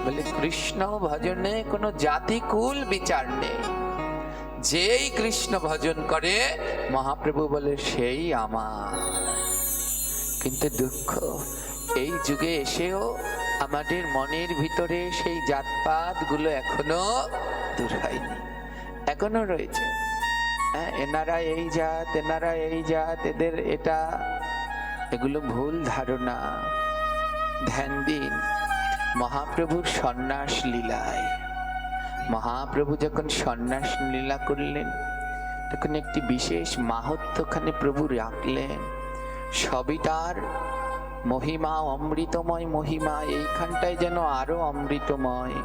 বলে কৃষ্ণ ভজনে কোনো জাতি কুল বিচার নেই, যেই কৃষ্ণ ভজন করে মহাপ্রভু বলে সেই আমার। কিন্তু দুঃখ, এই যুগে এসেও আমাদের মনের ভিতরে সেই জাতপাত গুলো এখনো দূর হয়নি, এখনো রয়েছে। এনারা এই জাত, এনারা এই জাত, এদের এটা, এগুলো ভুল ধারণা। ধ্যান দিন মহাপ্রভুর সন্ন্যাস লীলায়। মহাপ্রভু যখন সন্ন্যাস লীলা করলেন তখন একটি বিশেষ মাহাত্ম্যখানে প্রভু রাখলেন। সবই তার মহিমা, অমৃতময় মহিমা। এইখানটায় যেন আরো অমৃতময়।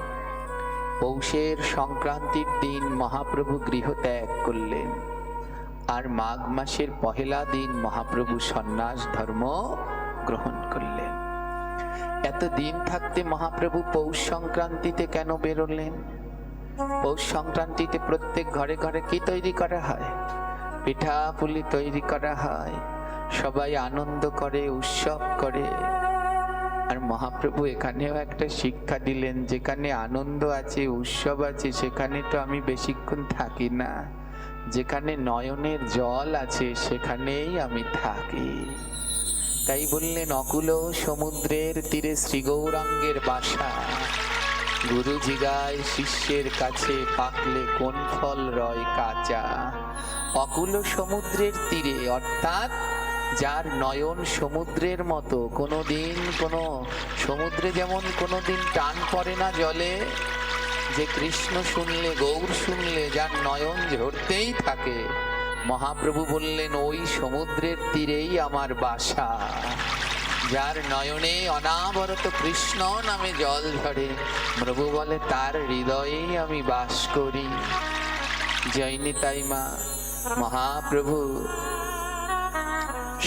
পৌষের সংক্রান্তির দিন মহাপ্রভু গৃহ ত্যাগ করলেন, আর মাঘ মাসের পহেলা দিন মহাপ্রভু সন্ন্যাস ধর্ম গ্রহণ করলেন। এত দিন থাকতে মহাপ্রভু পৌষ সংক্রান্তিতে কেন বেরোলেন? পৌষ সংক্রান্তিতে প্রত্যেক ঘরে ঘরে কি তৈরি করা হয়? পিঠা পুলি তৈরি করা হয়, সবাই আনন্দ করে, উৎসব করে। আর মহাপ্রভু এখানেও একটা শিক্ষা দিলেন, যেখানে আনন্দ আছে, উৎসব আছে, সেখানে তো আমি বেশিক্ষণ থাকি না। যেখানে নয়নের জল আছে সেখানেই আমি থাকি। তাই বললেন, অকুল সমুদ্রের তীরে শ্রী গৌরাঙ্গের বাসা। গুরু জিগায় শিষ্যের কাছে, পাকলে কোন ফল রয় কাঁচা। অকুল সমুদ্রের তীরে, অর্থাৎ যার নয়ন সমুদ্রের মতো, কোনোদিন কোনো সমুদ্রে যেমন কোনোদিন টান পড়ে না জলে, যে কৃষ্ণ শুনলে, গৌর শুনলে যার নয়ন ঝরতেই থাকে, মহাপ্রভু বললেন ওই সমুদ্রের তীরেই আমার বাসা। যার নয়নে অনাবরত কৃষ্ণ নামে জল ঝরে, প্রভু বলে তার হৃদয়েই আমি বাস করি। জয়নিতাই মা। মহাপ্রভু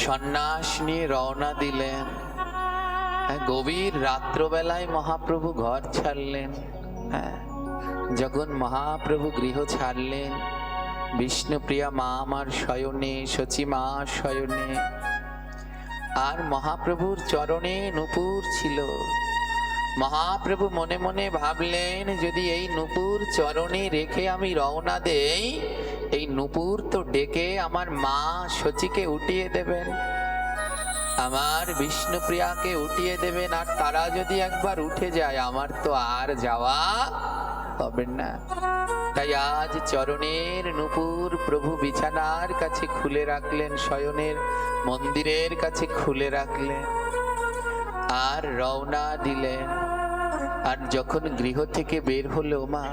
সন্ন্যাস নিয়ে রওনা দিলেন। গভীর রাত্রবেলায় মহাপ্রভু ঘর ছাড়লেন। যখন মহাপ্রভু গৃহ ছাড়লেন, বিষ্ণুপ্রিয়া মা আমার শয়নে, শচী মা শয়নে, আর মহাপ্রভুর চরণে নূপুর ছিল। মহাপ্রভু মনে মনে ভাবলেন, যদি এই নূপুর চরণে রেখে আমি রওনা দেই, এই নূপুর তো ডেকে আমার মা শচীকে উঠিয়ে দেবেন, আমার বিষ্ণুপ্রিয়াকে উঠিয়ে দেবেন, আর তারা যদি একবার উঠে যায় আমার তো আর যাওয়া হবে না। তাই আজ চরণের নূপুর প্রভু বিছানার কাছে খুলে রাখলেন, শয়নের মন্দিরের কাছে খুলে রাখলেন, আর রওনা দিলেন। আর যখন গৃহ থেকে বের হলো, মা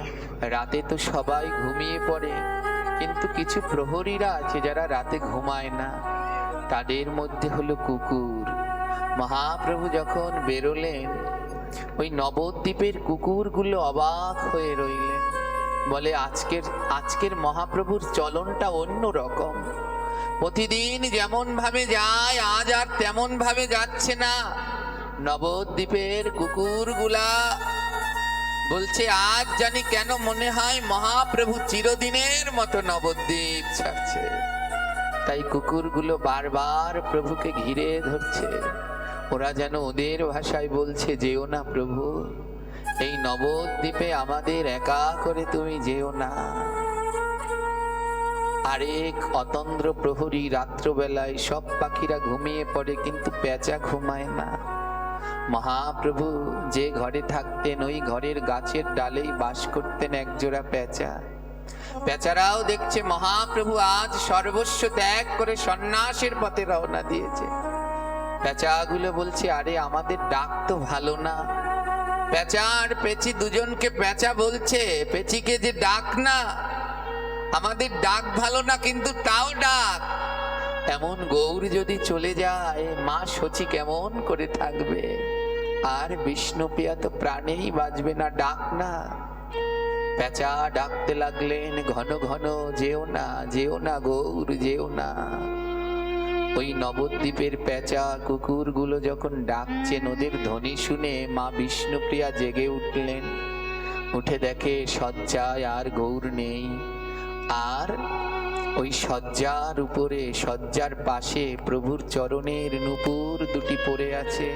রাতে তো সবাই ঘুমিয়ে পড়ে, কিন্তু কিছু প্রহরীরা আছে যারা রাতে ঘুমায় না, তাদের মধ্যে হলো কুকুর। মহাপ্রভু যখন বেরোলেন, ওই নবদ্বীপের কুকুরগুলো অবাক হয়ে রইলেন। বলে আজকের মহাপ্রভুর চলনটা অন্য রকম। প্রতিদিন যেমন ভাবে যায় আজ আর তেমন ভাবে যাচ্ছে না। নবদ্বীপের কুকুরগুলা বলছে, আজ জানি কেন মনে হয় মহাপ্রভু চিরদিনের মতো নবদ্বীপ ছাড়ছে। তাই কুকুরগুলো বারবার প্রভুকে ঘিরে ধরছে। ওরা যেন ওদের ভাষায় বলছে, যেও না প্রভু, এই নবদ্বীপে আমাদের একা করে তুমি যেও না। আরেক অতন্দ্র প্রহরী রাত্রবেলায় সব পাখিরা ঘুমিয়ে পড়ে, কিন্তু পেঁচা ঘুমায় না। মহাপ্রভু যে ঘরে থাকতেন ওই ঘরের গাছের ডালেই বাস করতেন একজোড়া পেঁচা। পেঁচারাও দেখছে মহাপ্রভু আজ সর্বস্ব ত্যাগ করে সন্ন্যাসের পথে রওনা দিয়েছে। পেঁচাগুলো বলছে, আরে আমাদের ডাক তো ভালো না। পেঁচা আর পেঁচি দুজনকে পেঁচা বলছে, পেঁচিকে যে ডাক না, আমাদের ডাক ভালো না, কিন্তু তাও ডাক। এমন গৌর যদি চলে যায়, মা শচী কেমন করে থাকবে? আর বিষ্ণুপ্রিয়া তো প্রাণেই বাঁচবে না, ডাক না। পেঁচা ডাকতে লাগলেন, ঘন ঘন যেও না, যেও না গৌর, যেও না। ওই নবদ্বীপের পেঁচা কুকুরগুলো যখন ডাকছেন, ওদের ধ্বনি শুনে মা বিষ্ণুপ্রিয়া জেগে উঠলেন। উঠে দেখে শয্যায় আর গৌর নেই, আর ওই শয্যার উপরে, শয্যার পাশে প্রভুর চরণের নূপুর দুটি পড়ে আছে।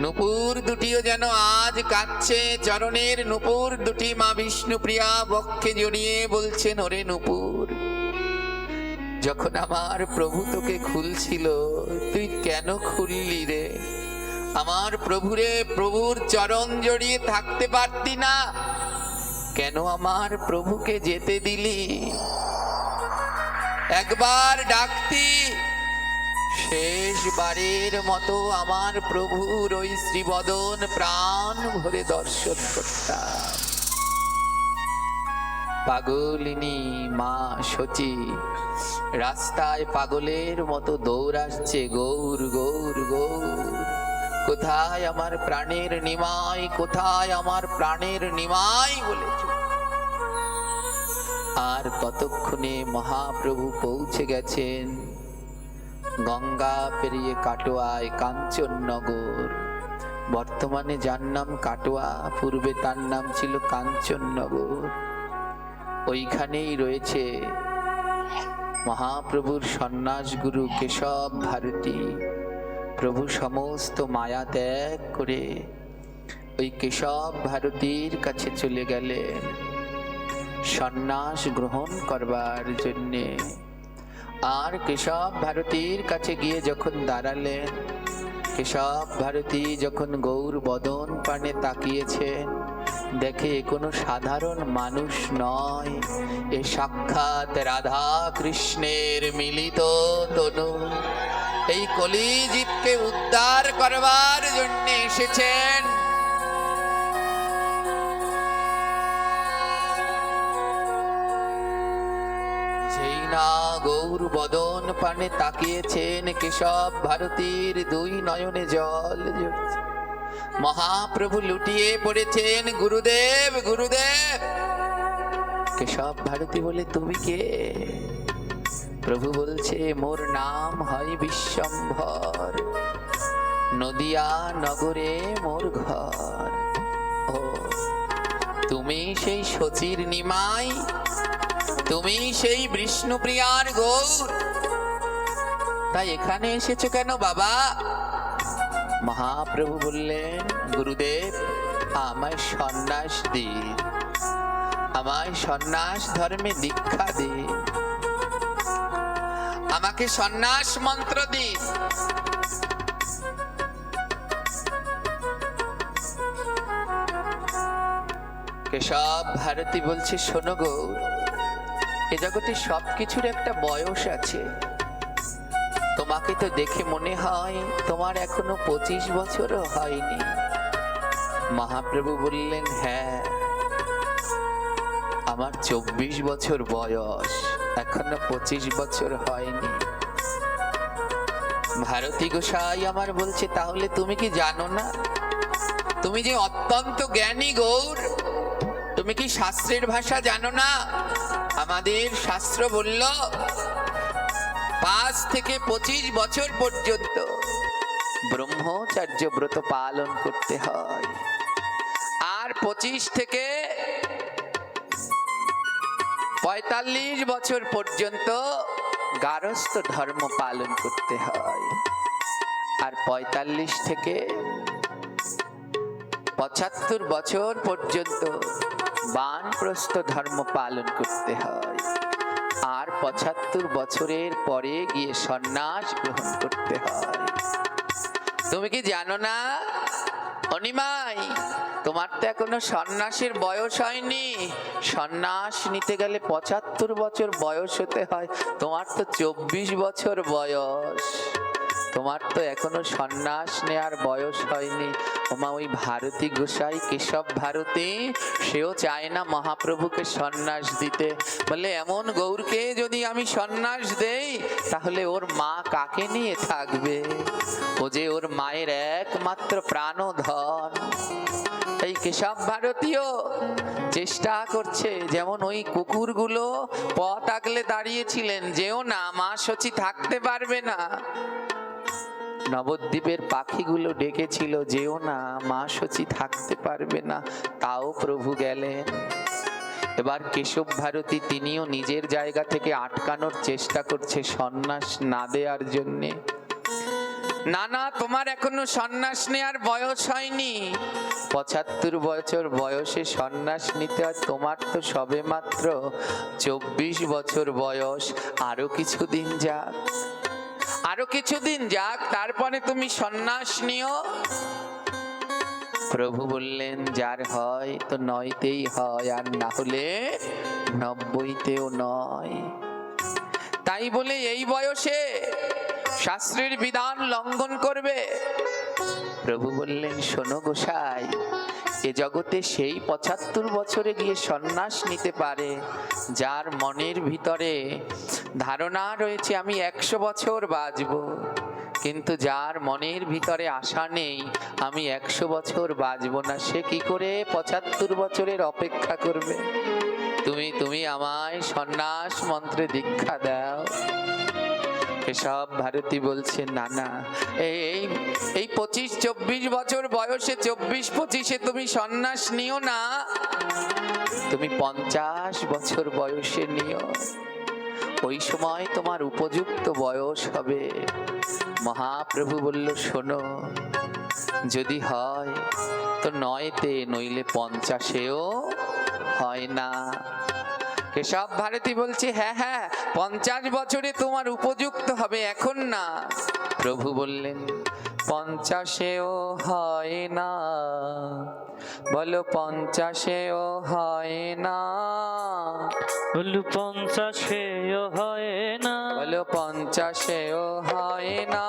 নূপুর দুটিও যেন আজ কাঁদছে। চরণের নূপুর দুটি মা বিষ্ণুপ্রিয়া বক্ষে জড়িয়ে বলছেন, ওরে নূপুর, যখন আমার প্রভু তোকে খুলছিল তুই কেন খুললি রে? আমার প্রভুরে, প্রভুর চরণ জড়িয়ে থাকতে পারতি না? কেন আমার প্রভুকে যেতে দিলি? একবার ডাকতি, শেষবারের মতো আমার প্রভুর ওই শ্রীবদন প্রাণ ভরে দর্শন করতাম। পাগলিনী মা সচি রাস্তায় পাগলের মতো দৌড়াচ্ছে, গৌর গৌর গৌর, কোথায় আমার প্রাণের নিমাই, কোথায় আমার প্রাণের নিমাই বলেছ। আর ততক্ষণে মহাপ্রভু পৌঁছে গেছেন গঙ্গা পেরিয়ে কাটোয়ায়, কাঞ্চননগর। বর্তমানে যার নাম কাটোয়া, পূর্বে তার নাম ছিল কাঞ্চননগর। ওইখানেই রয়েছে মহাপ্রভুর সন্ন্যাস গুরু কেশব ভারতী। প্রভু সমস্ত মায়া ত্যাগ করে ওই কেশব ভারতীর কাছে চলে গেলেন সন্ন্যাস গ্রহণ করবার জন্যে। আর কেশব ভারতীর কাছে গিয়ে যখন দাঁড়ালেন, কেশব ভারতী যখন গৌর বদন পানে তাকিয়েছেন, দেখে এ কোনো সাধারণ মানুষ নয়, এ সাক্ষাৎ রাধা কৃষ্ণের মিলিত তনু। এই কলিজীবকে উদ্ধার করবার জন্য এসেছেন। যেই না গৌর বদন পানে তাকিয়েছেন, কেশব ভারতীর দুই নয়নে জল ঝরছে। মহাপ্রভু লুটিয়ে পড়েছেন, গুরুদেব গুরুদেব। কেশব ভারতী বলে, তুমি কে? প্রভু বলছে, মোর নাম হয় বিশ্বম্ভর, নদিয়া নগরে মোর ঘর। ও, তুমি সেই সচির নিমাই, তুমি সেই বিষ্ণুপ্রিয়ার গৌর, তাই এখানে এসেছো কেন বাবা? মহাপ্রভু বললেন, গুরুদেব আমায় সন্ন্যাস দিন, আমায় সন্ন্যাস ধর্মে দীক্ষা দিন, আমাকে সন্ন্যাস মন্ত্র দিন। কেশব ভারতী বলছে, শোনো গৌর, এ জগতে সবকিছুর একটা বয়স আছে। তোমাকে তো দেখে মনে হয় তোমার এখনো 25 বছরও হয়নি। মহাপ্রভু বললেন, হ্যাঁ আমার 24 বছর বয়স, এখনো 25 বছর হয়নি। ভারতী গোসাই আমার বলছে, তাহলে তুমি কি জানো না তুমি যে অত্যন্ত জ্ঞানী গৌর? তুমি কি শাস্ত্রের ভাষা জানো না? আমাদের শাস্ত্র বলল 5 থেকে 25 বছর পর্যন্ত ব্রহ্মচর্য ব্রত পালন করতে হয়, আর 25 থেকে 45 বছর পর্যন্ত গারস্থ ধর্ম পালন করতে হয়, আর 45 থেকে 75 বছর পর্যন্ত বানপ্রস্থ ধর্ম পালন করতে হয়, আর 75 বছরের পরে গিয়ে সন্ন্যাস গ্রহণ করতে হয়। তুমি কি জানো না অনিমাই, তোমার তো এখনো সন্ন্যাসের বয়স হয়নি। সন্ন্যাস নিতে গেলে 75 বছর বয়স হতে হয়, তোমার তো 24 বছর বয়স, তোমার তো এখনো সন্ন্যাস নেয়ার বয়স হয়নি। ওমা, ওই ভারতী গোসাই কেশব ভারতী সেও চায় না মহাপ্রভুকে সন্ন্যাস দিতে। বলে, এমন গৌরকে যদি আমি সন্ন্যাস দেই তাহলে ওর মা কাকে নিয়ে থাকবে? ও যে ওর মায়ের একমাত্র প্রাণধন। এই কেশব ভারতীয় চেষ্টা করছে, যেমন ওই কুকুরগুলো পথ আগলে দাঁড়িয়েছিলেন, যেও না মা সচি থাকতে পারবে না। নবদ্বীপের পাখিগুলো ডেকেছিল, যেও না মা সচি থাকতে পারবে না, তাও প্রভু গেলেন। এবার কেশব ভারতী তিনিও নিজের জায়গা থেকে আটকানোর চেষ্টা করছে সন্ন্যাস না দেওয়ার জন্যে। না না, তোমার এখনো সন্ন্যাস নেওয়ার বয়স হয়নি, ৭৫ বছর বয়সে সন্ন্যাস নিতে হয়, তোমার তো সবে মাত্র ২৪ বছর বয়স, আরো কিছুদিন যাক, আরো কিছুদিন যাক, তারপরে তুমি সন্ন্যাস নিও। প্রভু বললেন, যার হয় তো ৯তেই হয়, আর না হলে ৯০তেও নয়। তাই বলে এই বয়সে শাস্ত্রের বিধান লঙ্ঘন করবে? প্রভু বললেন, শোনো গোসাই, এ জগতে সেই ৭৫ বছরে গিয়ে সন্ন্যাস নিতে পারে যার মনের ভিতরে ধারণা রয়েছে আমি ১০০ বছর বাঁচব, কিন্তু যার মনের ভিতরে আশা নেই আমি ১০০ বছর বাঁচব না, সে কি করে ৭৫ বছরের অপেক্ষা করবে? তুমি আমায় সন্ন্যাস মন্ত্রে দীক্ষা দাও। কেশব ভারতী বলছে, না না, এই ২৫-২৪ বছর বয়সে, ২৪-২৫-এ তুমি সন্ন্যাস নিও না, তুমি ৫০ বছর বয়সে নিও, ওই সময় তোমার উপযুক্ত বয়স হবে। মহাপ্রভু বলল, শোনো, যদি হয় তো ৯তে, নইলে ৫০-এও হয় না। কেশব ভারতী বলছে, হ্যাঁ হ্যাঁ, ৫০ বছরে তোমার উপযুক্ত হবে, এখন না। প্রভু বললেন, ৫০-এও হয় না, বলো ৫০-এও হয় না, বলো ৫০-এও হয় না, বলো ৫০-এও হয় না,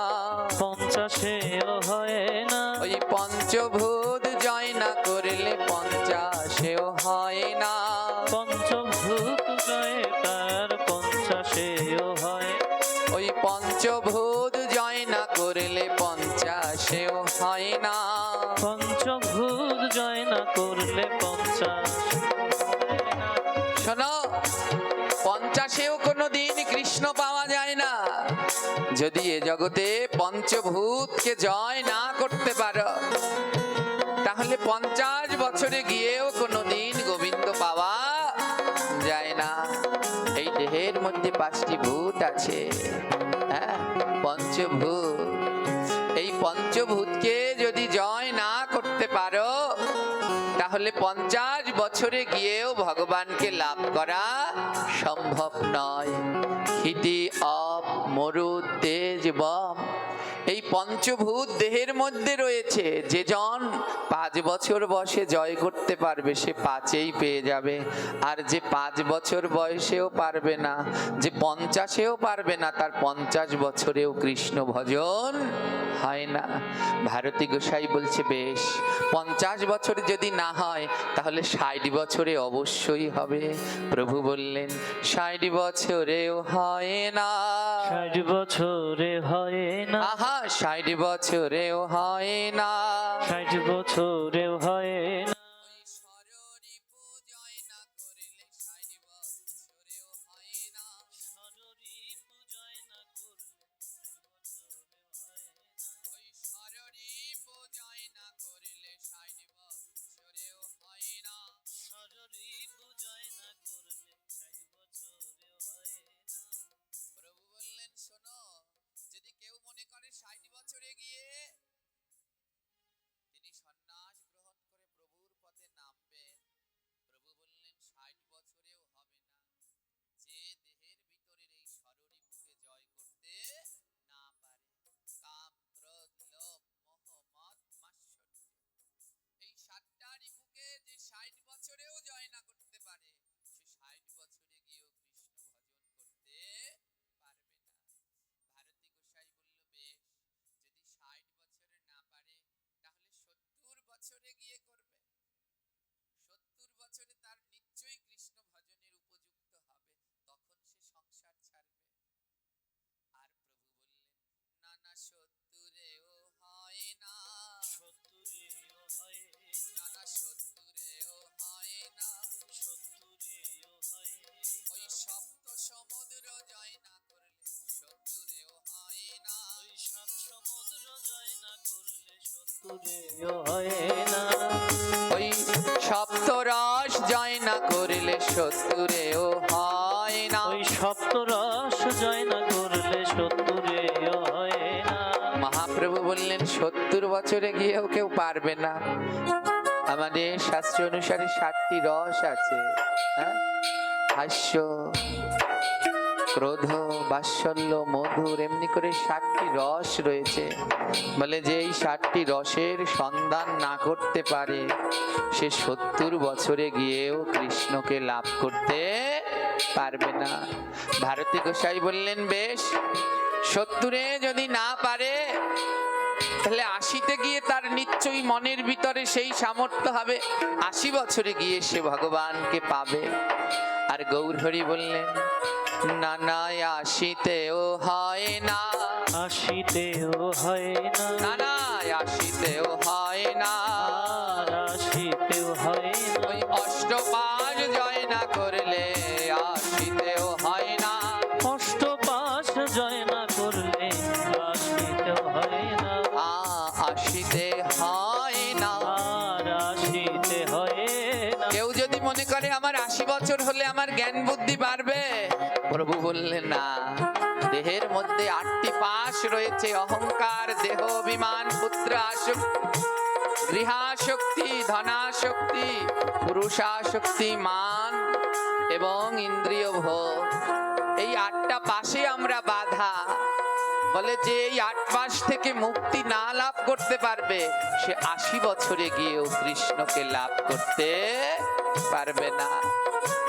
৫০-এও হয় না, ওই পঞ্চভূত জয় না করলে ৫০-এও হয় না, পঞ্চভূত জয় তার ৫০-এও হয়, ওই পঞ্চভূত জয় না করলে ৫০-এও হয় না, পঞ্চভূত জয় না করলে ৫০ শোনো, ৫০-এও কোনোদিন কৃষ্ণ পাওয়া যায় না। যদি এ জগতে পঞ্চভূতকে জয় না করতে পারো, তাহলে ৫০ বছরে গিয়েও কোনোদিন গোবিন্দ পাওয়া যায় না। এই দেহের মধ্যে ৫টি ভূত আছে, হ্যাঁ, পঞ্চভূত। এই পঞ্চভূতকে যদি জয় না করতে পারো, তাহলে ৫০ বছরে গিয়েও ভগবানকে লাভ করা সম্ভব নয়। ক্ষিতি অপ মরু তেজ বম, এই পঞ্চভূত দেহের মধ্যে রয়েছে। যে জন ৫ বছর বয়সে জয় করতে পারবে, সে ৫-এই পেয়ে যাবে। আর যে ৫ বছর বয়সেও পারবে না, যে ৫০-এও পারবে না, তার ৫০ বছরেও কৃষ্ণ ভজন হয় না। ভারতী গোসাই বলছে, বেশ, ৫০ বছর যদি না হয়, তাহলে ৬০ বছরে অবশ্যই হবে। প্রভু বললেন, ৬০ বছরেও হয় না, ৬০ বছরে হয় না, আহা, ৬০ বছরেও হয় না, ৬০ বছরেও হয় না, ষড়রিপু জয় না করলে ৬০ বছরেও হয় না, ষড়রিপু জয় না করলে ৬০ বছরেও হয় না, ওই ষড়রিপু জয় না করলে ৬০ বছরেও হয় না, ষড়রিপু জয় না করলে ৬০ বছরেও হয় না। প্রভু বললেন, শোনো, যদি কেউ মনে করে ৬০ বছরে গিয়ে তিনি সন্ন্যাস গ্রহণ করে প্রভুর পথে নামবেন, প্রভু বললেন ৬০ বছরেও হবে না। যে দেহের ভিতরের এই ষড়রিপুকে জয় করতে না পারে, কাম ক্রোধ লোভ মোহ মদ মাৎসর্য, এই ৭টা রিপুকে যে ৬০ বছরেও জয় না করতে পারে, সে ৬০ বছরে গিয়েও কৃষ্ণ ভজন করতে পারবে না। ভারতী গোসাই বলল, বেশ, যদি ৬০ বছরে না পারে, তাহলে ৭০ বছরে গিয়ে করবে। ৭০ বছরে তার নিশ্চয়ই কৃষ্ণ ভজনের উপযুক্ত হবে, তখন সে সংসার ছাড়বে। আর প্রভু বললেন, না না, ৭০-এও হয় না, ৭০-এও হয় না না, ৭০-এও হয় না, ৭০-এও হয় ওই সপ্ত সমুদ্র জয় না করলে ৭০-এও হয় না, ওই ৭ সমুদ্র জয় না করলে ৭০-এও হয় না, ওই সপ্তরস জয় না করলে সত্তরেও হয় না। ওই সপ্তরস জয় না করলে সত্তরে হয় না। মহাপ্রভু বললেন 70 বছরে গিয়েও কেউ পারবে না। আমাদের শাস্ত্র অনুসারে 60টি রস আছে। হ্যাঁ, হাস্য, ক্রোধ, বাৎসল্য, মধুর, এমনি করে 60টি রস রয়েছে। বলে যে এই 60টি রসের সন্ধান না করতে পারে সে 70 বছরে গিয়েও কৃষ্ণকে লাভ করতে পারবে না। ভারতী গোসাই বললেন বেশ, 70-এ যদি না পারে তাহলে 80-তে গিয়ে তার নিশ্চয়ই মনের ভিতরে সেই সামর্থ্য হবে, 80 বছরে গিয়ে সে ভগবানকে পাবে। আর গৌরহরি বললেন না না, 80-তেও হয় না। 80তেও হয় না। না না, 80-তেও হয় না। আর 80তেও হয় না। ওই অষ্টপাশ জয় না করলে 80-তেও হয় না। অষ্টপাশ জয় না করলে 80তেও হয় না। 80-তে হয় না। আর 80তে হয় না। কেউ যদি মনে করে আমার 80 বছর হলে আমার জ্ঞান বুদ্ধি বাড়বে, প্রভু বললেন না। দেহের মধ্যে 8টি পাশ রয়েছে: অহংকার, দেহ অভিমান, পুত্র আসক্তি, গৃহাসক্তি, ধনাসক্তি, পুরুষাসক্তি, মান এবং ইন্দ্রিয় ভোগ। এই 8টা পাশে আমরা বাধা। বলে যে এই 8 পাশ থেকে মুক্তি না লাভ করতে পারবে সে 80 বছরে গিয়েও কৃষ্ণকে লাভ করতে পারবে না।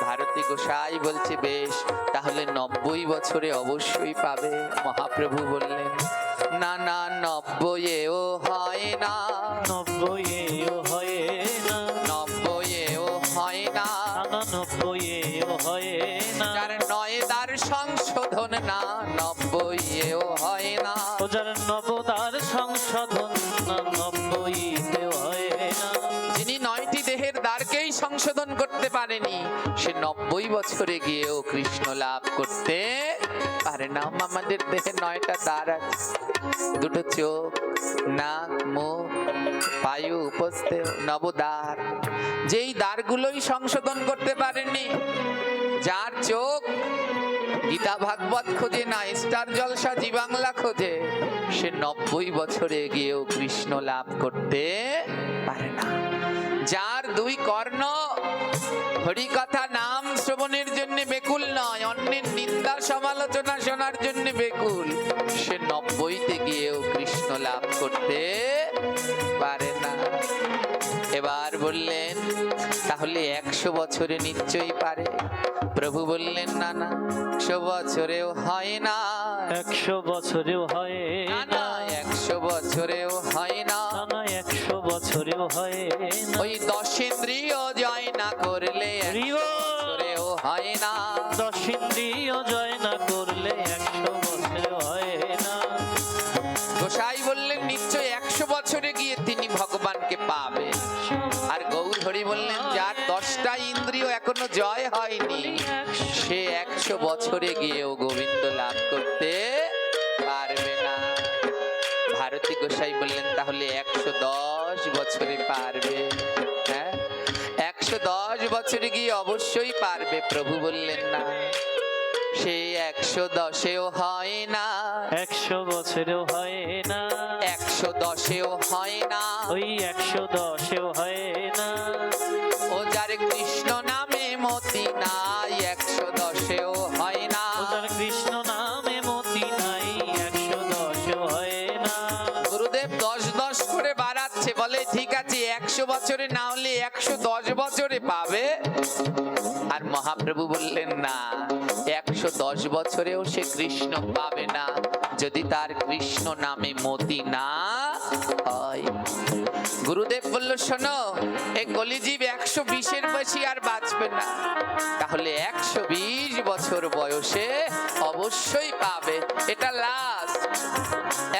ভারতী গোসাই বলছে বেশ, তাহলে 90 বছরে অবশ্যই পাবে। মহাপ্রভু বললেন না না, 90-এও হয় না। 90-এও হয় না। 90-এও হয় না। না 90-এও হয় না। যার নয় তার সংশোধন না, 90-এও হয় না। ও যার নবতার সংশোধন না, 90-তেও হয় না। যিনি 9টি দেহের দ্বারকেই সংশোধন করতে পারেনি সে 90 বছরে গিয়েও কৃষ্ণ লাভ করতে পারে না। আমাদের দেহে 9টা দ্বার আছে, 2টো চোখ, নাক, মুখ, বায়ু, উপস্থে, নবদ্বার। যেই দ্বারগুলোই সংশোধন করতে পারেনি, যার চোখ গীতা ভাগবত খোঁজে না, স্টার জলসা জি বাংলা খোঁজে, সে 90 বছরে গিয়েও কৃষ্ণ লাভ করতে পারে না। যার 2 কর্ণ হরিকথা নাম শ্রবণের জন্য বেকুল নয়, অন্যের নিন্দা সমালোচনা শোনার জন্য বেকুল, সে 90-তে গিয়েও কৃষ্ণ লাভ করতে পারে না। এবার বললেন তাহলে 100 বছরে নিশ্চয়ই পারে। প্রভু বললেন না না, 100 বছরেও হয় না। 100 বছরেও হয় না না। না, 100 বছরেও হয় না। না 100 বছরেও হয় না। ওই 10 ইন্দ্রিয় জয় না করলে 100 বছরেও হয় না। 10 ইন্দ্রিয় জয় না করলে 100 বছরেও হয় না। গোসাই বললেন নিশ্চয় 100 বছরে গিয়ে তিনি ভগবানকে পাবে। আর গৌরহরি বললেন যার 10টা ইন্দ্রিয় এখনো জয় হয়নি সে 100 বছরে গিয়েও গোবিন্দ লাভ করতে পারবে না। ভারতী গোসাই বললেন তাহলে 110 বছরে পারবে। হ্যাঁ, 110 বছরে গিয়ে অবশ্যই পারবে। প্রভু বললেন না, সে 110-এও হয় না। 100 বছরেও হয় না। 110-এও হয় না। ওই 110-এও হয় না। ও যার কৃষ্ণ নামে মতি নাই 110-এও হয় না। ও যার কৃষ্ণ নামে মতি নাই 110-এও হয় না। গুরুদেব 10-10 করে বাড়াচ্ছে, বলে ঠিক আছে 100 বছরে না হলে 110 বছরে পাবে। আর মহাপ্রভু বললেন না, 110 বছরেও সে কৃষ্ণ পাবে না যদি তার কৃষ্ণ নামে মতি না হয়। গুরুদেব বলল শোনো, এই কলিজীব 120-এর বেশি আর বাঁচবে না, তাহলে 120 বছর বয়সে অবশ্যই পাবে। এটা লাস্ট।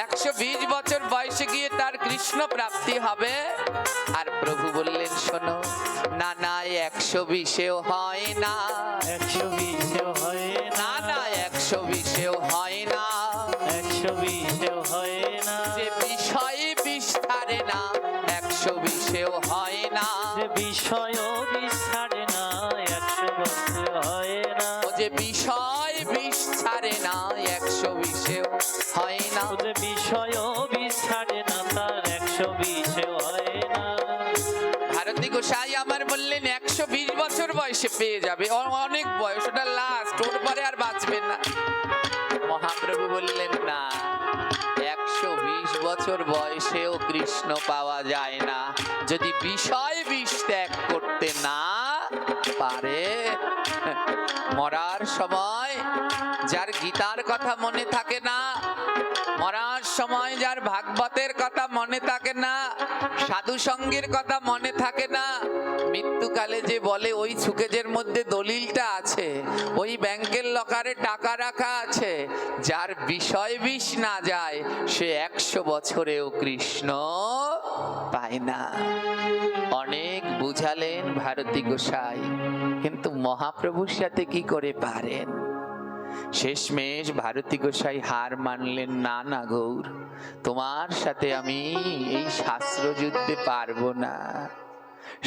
120 বছর বয়সে গিয়ে তার কৃষ্ণ প্রাপ্তি হবে। আর প্রভু বললেন শোনো, না না 120-এও হয় না। 120-এও হয় না। না না 120-এও হয় না। 120-এও হয় না। যে বিষয় বিস্তারে না 120-এও হয় না। যে বিষয় বিস্তারে না 100 বছর বিষয় বিষ ছাড়ে না, তার 120 হয় না। ভারতী গোসাই আমার বললেন 120 বছর বয়সে পেয়ে যাবে, অনেক বয়স, ওটা লাস্ট, ওর পরে আর বাঁচবে না। মহাপ্রভু বললেন না, 120 বছর বয়সেও কৃষ্ণ পাওয়া যায় না যদি বিষয় বিষ ত্যাগ করতে না পারে। মরার সময় যার গীতার কথা মনে থাকে না, মরার সময় যার ভাগবতের কথা মনে থাকে না, সাধু সঙ্গের কথা মনে থাকে না, মৃত্যুকালে যে বলে ওই সুকেজের মধ্যে দলিলটা আছে, ওই ব্যাংকের লকারে টাকা রাখা আছে, যার বিষয় বিষ না যায় সে 100 বছরেও কৃষ্ণ পায় না। অনেক বুঝালেন ভারতী গোসাই, কিন্তু মহাপ্রভুর সাথে কি করে পারেন? শেষমেশ ভারতী গোসাই হার মানলেন, না না গৌর, তোমার সাথে আমি এই শাস্ত্র যুদ্ধে পারবো না।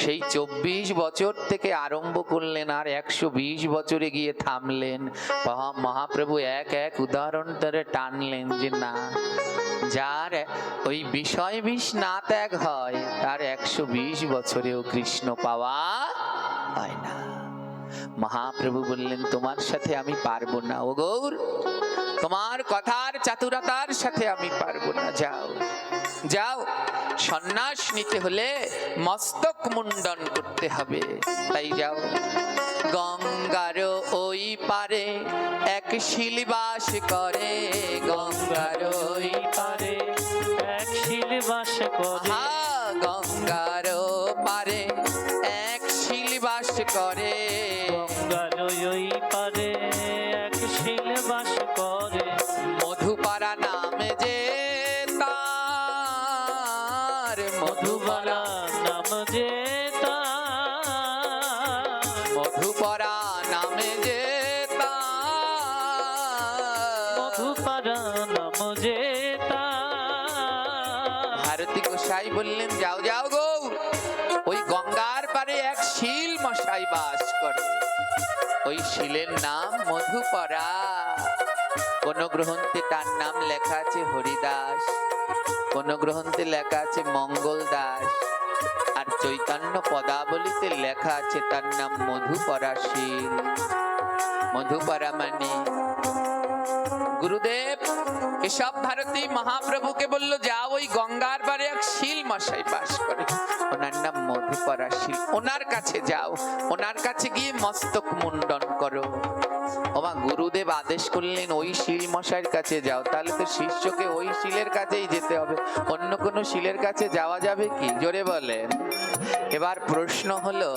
সেই 24 বছর থেকে আরম্ভ করলেন, আর 120 বছরে গিয়ে থামলেন। মহাপ্রভু এক এক উদাহরণ ধরে টানলেন যে না, যার ওই বিষয় বিষ না ত্যাগ হয় তার 120 বছরেও কৃষ্ণ পাওয়া হয় না। মহাপ্রভু বললেন, তোমার সাথে আমি পারবো না ও গৌর, তোমার কথার চাতুরতার সাথে আমি পারবো না। যাও যাও, সন্ন্যাস নিতে হলে মস্তক মুন্ডন করতে হবে, তাই যাও। গঙ্গার ওই পারে এক শিলবাস করে, গঙ্গার ওই পারে এক শিলবাস করে, গঙ্গার পারে এক শিলবাস করে, গঙ্গার ওই পারে এক শিলবাস করে। মধুপারা নামে যে তার, মধুবালা নাম যে তার, মধুপারা নামে যে তার, মধুপারা নাম যে তার। ভারতী গোসাই বললেন, যাও যাও গৌর, ওই গঙ্গার পারে এক শিল মশাই বাস করে, ওই শিলের নাম মধুপরা। কোন গ্রন্থে তার নাম লেখা আছে হরিদাস, কোন গ্রন্থে লেখা আছে মঙ্গল দাস, আর চৈতন্য পদাবলীতে লেখা আছে তার নাম মধুপরা শিল। মধুপরা মানে গুরুদেব কেশব ভারতী মহাপ্রভুকে বললো, যাও ওই গঙ্গার পারে এক শিল মশাই বাস করে, ওনার নাম মধুপরা শিল, ওনার কাছে যাও, ওনার কাছে গিয়ে মস্তক মুন্ডন করো। ওমা, গুরুদেব আদেশ করলেন ওই শিল মশাইয়ের কাছে যাও, তাহলে তো শিষ্যকে ওই শিলের কাছেই যেতে হবে, অন্য কোনো শিলের কাছে যাওয়া যাবে কি? জোরে বলেন। এবার প্রশ্ন হলো,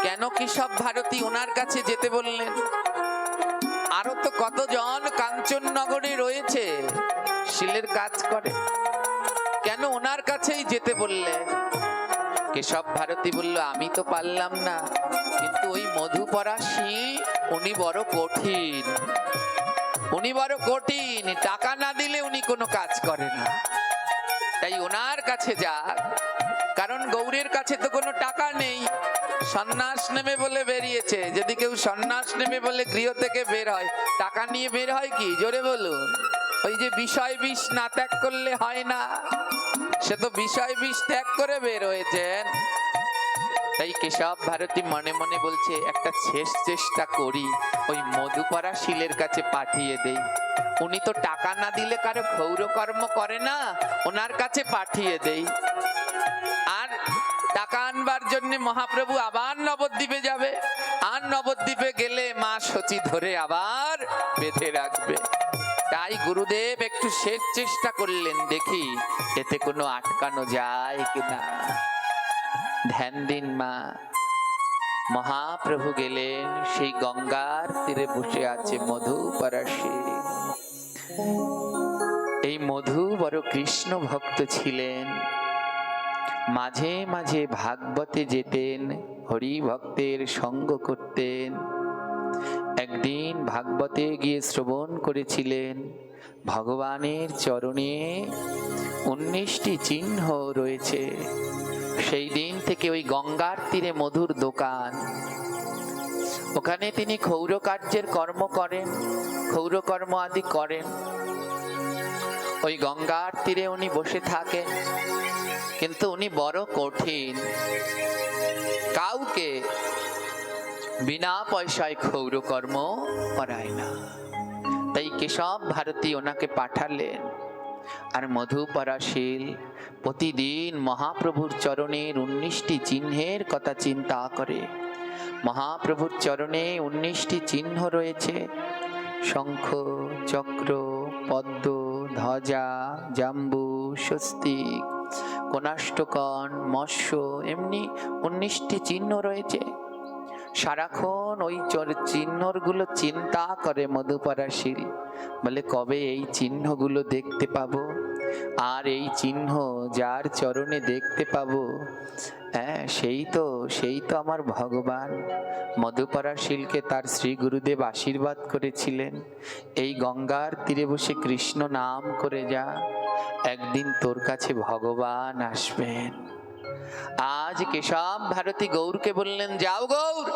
কেন কেশব ভারতী ওনার কাছে যেতে বললেন? আরো তো কতজন কাঞ্চননগরে রয়েছে শিলের কাজ করে, কেন ওনার কাছেই যেতে বললেন? কেশব ভারতী বলল, আমি তো পারলাম না, কিন্তু ওই মধুপরা শিল উনি বড় কঠিন, উনি বড় কঠিন, টাকা না দিলে উনি কোনো কাজ করে না, তাই ওনার কাছে যাক। কারণ গৌরের কাছে তো কোনো টাকা নেই, সন্ন্যাস নেবে বলে বেরিয়েছে। যদি কেউ সন্ন্যাস নেবে বলে গৃহ থেকে বের হয়, টাকা নিয়ে বের হয় কি? জোরে বলুন। ওই যে বিষয় বিষ না ত্যাগ করলে হয় না, সে তো বিষয় বিষ ত্যাগ করে বের হয়েছেন। তাই কেশব ভারতী মনে মনে বলছে, একটা শেষ চেষ্টা করি, ওই মধুপরা শিলের কাছে পাঠিয়ে দেই, উনি তো টাকা না দিলে কারো ক্ষৌরকর্ম করে না, ওনার কাছে পাঠিয়ে দেই। আর টাকা আনবার জন্য মহাপ্রভু আবার নবদ্বীপে যাবে, আর নবদ্বীপে গেলে মা সচি ধরে আবার বেঁধে রাখবে। তাই গুরুদেব একটু শেষ চেষ্টা করলেন, দেখি এতে কোনো আটকানো যায় কিনা। ধ্যান দিন মা। মহাপ্রভু গেলেন, সেই গঙ্গার তীরে বসে আছে মধুপরা শিল। এই মধু বড় কৃষ্ণ ভক্ত ছিলেন, মাঝে মাঝে ভাগবতে যেতেন, হরি ভক্তের সঙ্গ করতেন। একদিন ভাগবতে গিয়ে শ্রবণ করেছিলেন, ভগবানের চরণে 19টি চিহ্ন রয়েছে। সেই দিন থেকে ওই গঙ্গার তীরে মধুর দোকান, ওখানে তিনি ক্ষৌর কার্যের কর্ম করেন, ক্ষৌরকর্ম আদি করেন। ওই গঙ্গার তীরে উনি বসে থাকেন, কিন্তু উনি বড় কঠিন, কাউকে বিনা পয়সায় ক্ষৌরকর্ম করায় না। তাই কেশব ভারতী ওনাকে পাঠালেন। আর মধুপরাশীল প্রতিদিন মহাপ্রভুর চরণের 19টি চিহ্নের কথা চিন্তা করে। মহাপ্রভুর চরণে 19টি চিহ্ন রয়েছে, শঙ্খ, চক্র, পদ্ম, ধ্বজা, জাম্বু, স্বস্তিক, কোণাষ্টকন, মৎস্য, এমনি 19টি চিহ্ন রয়েছে। সারাক্ষণ ওই চিহ্নগুলো চিন্তা করে মধুপরাশীল, বলে কবে এই চিহ্নগুলো দেখতে পাবো, আর এই চিহ্ন যার চরণে দেখতে পাবো, হ্যাঁ সেই তো আমার ভগবান। মধুপরাশীলকে তার শ্রী গুরুদেব আশীর্বাদ করেছিলেন, এই গঙ্গার তীরে বসে কৃষ্ণ নাম করে যা, একদিন তোর কাছে ভগবান আসবেন। আজ কেশব ভারতী গৌরকে বললেন, যাও গৌর,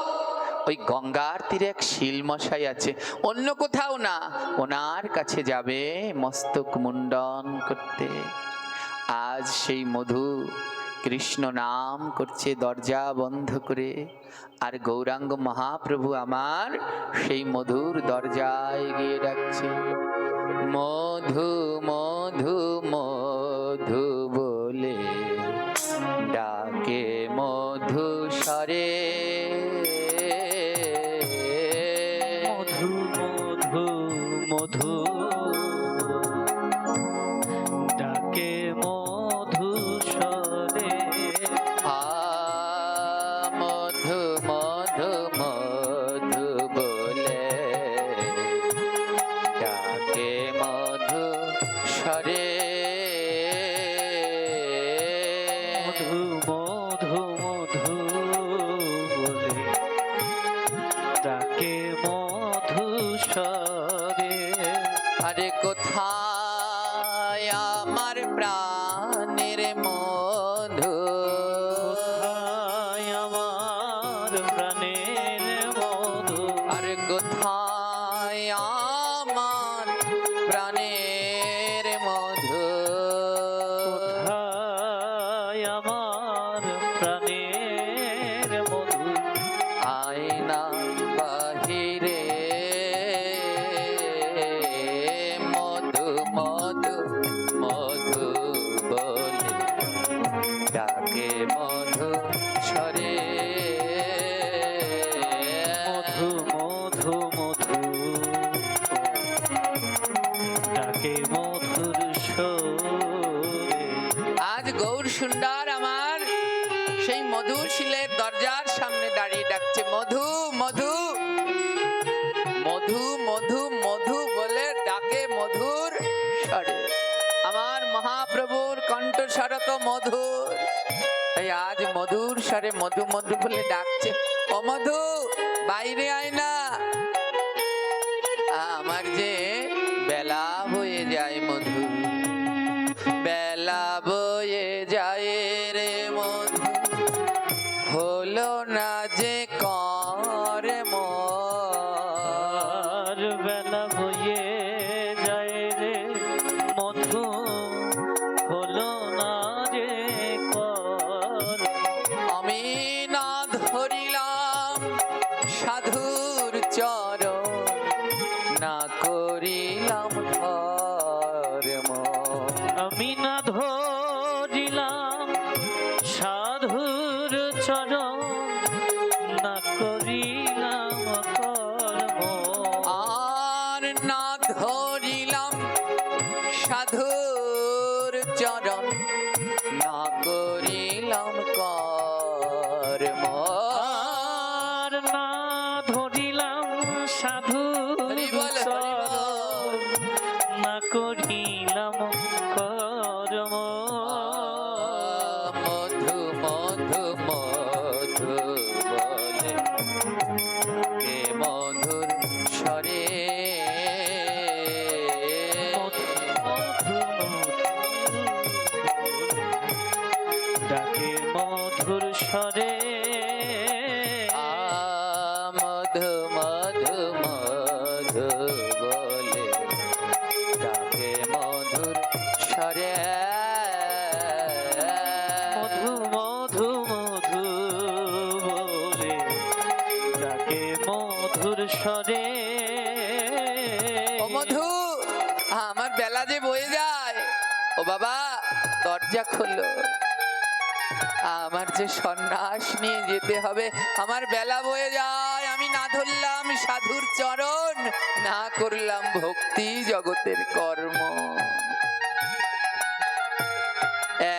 ওই গঙ্গার তীরে এক শিলমশাই আছে, অন্য কোথাও না, ওনার কাছে যাবে মস্তক মুন্ডন করতে। আজ সেই মধু কৃষ্ণ নাম করছে দরজা বন্ধ করে, আর গৌরাঙ্গ মহাপ্রভু আমার সেই মধুর দরজায় গিয়ে ডাকছে, মধু মধু মধু বলে ডাকে মধু স্বরে, মধু মধু মধু ডাকে মধু স্বরে, মধু মধু মধু বলে ডাকে মধু স্বরে, মধু মধু মধু বলে ডাকে মধু স্বরে। আরে কোথায় আমার প্রাণের মধু, কোথায় আমার প্রাণের মধু, আরে কোথায় আমার প্রাণের মধু, কোথায় আমার প্রাণের মধু, আয়না বাহিরে মধু মধু মধু বলে ডাকে মধু স্বরে, মধু মধু মধু ডাকে মধুর স্বরে। আজ গৌর সুন্দর আমার সেই মধুর শিলের দরজার সামনে দাঁড়িয়ে ডাকছে, মধু মধু মধু মধু মধু বলে ডাকে মধুর স্বরে। আমার মহাপ্রভুর কণ্ঠস্বর তো মধুর, তাই আজ মধুর স্বরে মধু মধু বলে ডাকছে, ও মধু বাইরে আয় না, আমার যে বেলা হয়ে যায় মধু, বেলা বয়ে যায় রে মধু, হলো না যে কর আর বেলা বয়ে যায় রে মধু, হলো না যে কর, আমি না ধরিলাম সাধুর চরণ, না করিলাম ধর্ম, আমি না ধরিলাম সাধুর চরণ, না করিলাম কর্ম, আর না ধরিলাম সাধুর চরণ, না করিলাম কর্ম, আর না ধরিলাম সাধুর হরি বল, হরি বল। চরণ, না করিলাম কর্ম, মধু মধু মধু বলে কে মধুর স্বরে, মধু মধু ডাকে মধুর স্বরে, মধু মধু মধু বলে ডাকে মধুর স্বরে মধু মধু মধু বলে ডাকে মধুর স্বরে। ও মধু, আমার বেলা যে বয়ে যায়, ও বাবা দরজা খোলো, আমার যে সন্ন্যাস নিয়ে যেতে হবে, আমার বেলা বয়ে যায়, আমি না ধরলাম সাধুর চরণ, না করলাম ভক্তি জগতের কর্ম।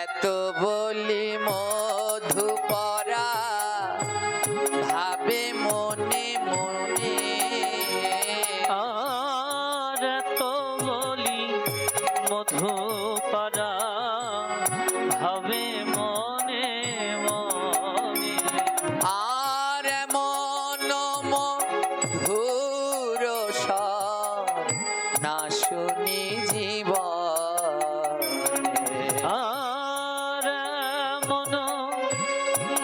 এত বলি মধু পরা ভাবে মনে মনে, আর এত বলি মধু পারা ভাবে মনে মনে। আর এমন মধুর স্বর না শুনি জীবনে। আর মন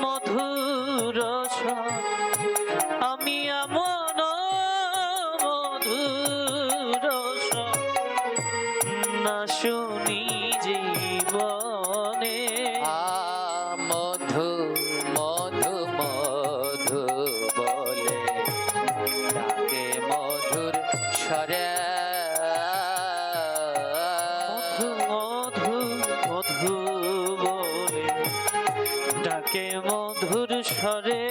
মধুর স্বর আমি এমন মধুর স্বর না শুনি জীবনে। মধু মধু মধু বলে ডাকে মধুর স্বরে। মধু মধু বলে ডাকে মধুর স্বরে।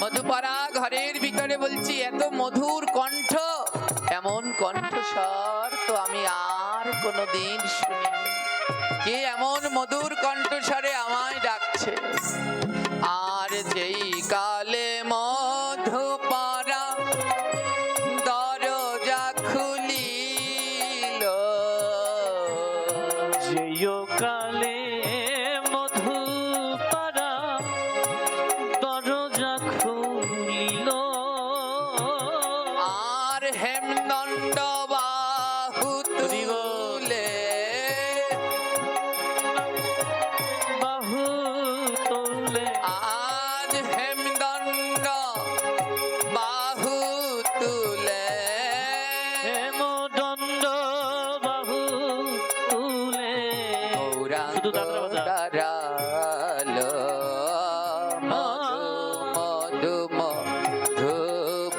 মধুপাড়া ঘরের ভিতরে বলছি, এত মধুর কণ্ঠ, এমন কণ্ঠস্বর তো আমি আর কোনোদিন শুনিনি। কে এমন মধুর কণ্ঠস্বরে আমায় ডাকছে? আর যেই কালে মধুপাড়া দরজা খুলিল, যেই কালে মধু পারা দরজা খুলিল, আর হেমদণ্ড বাহু তুলে, বাহু তোলে। আজ হেমদণ্ড বাহু তুলে, হেমদণ্ড বাহু তুলে। শুধু তালটা বাজা। দাঁড়ালো মধু মধু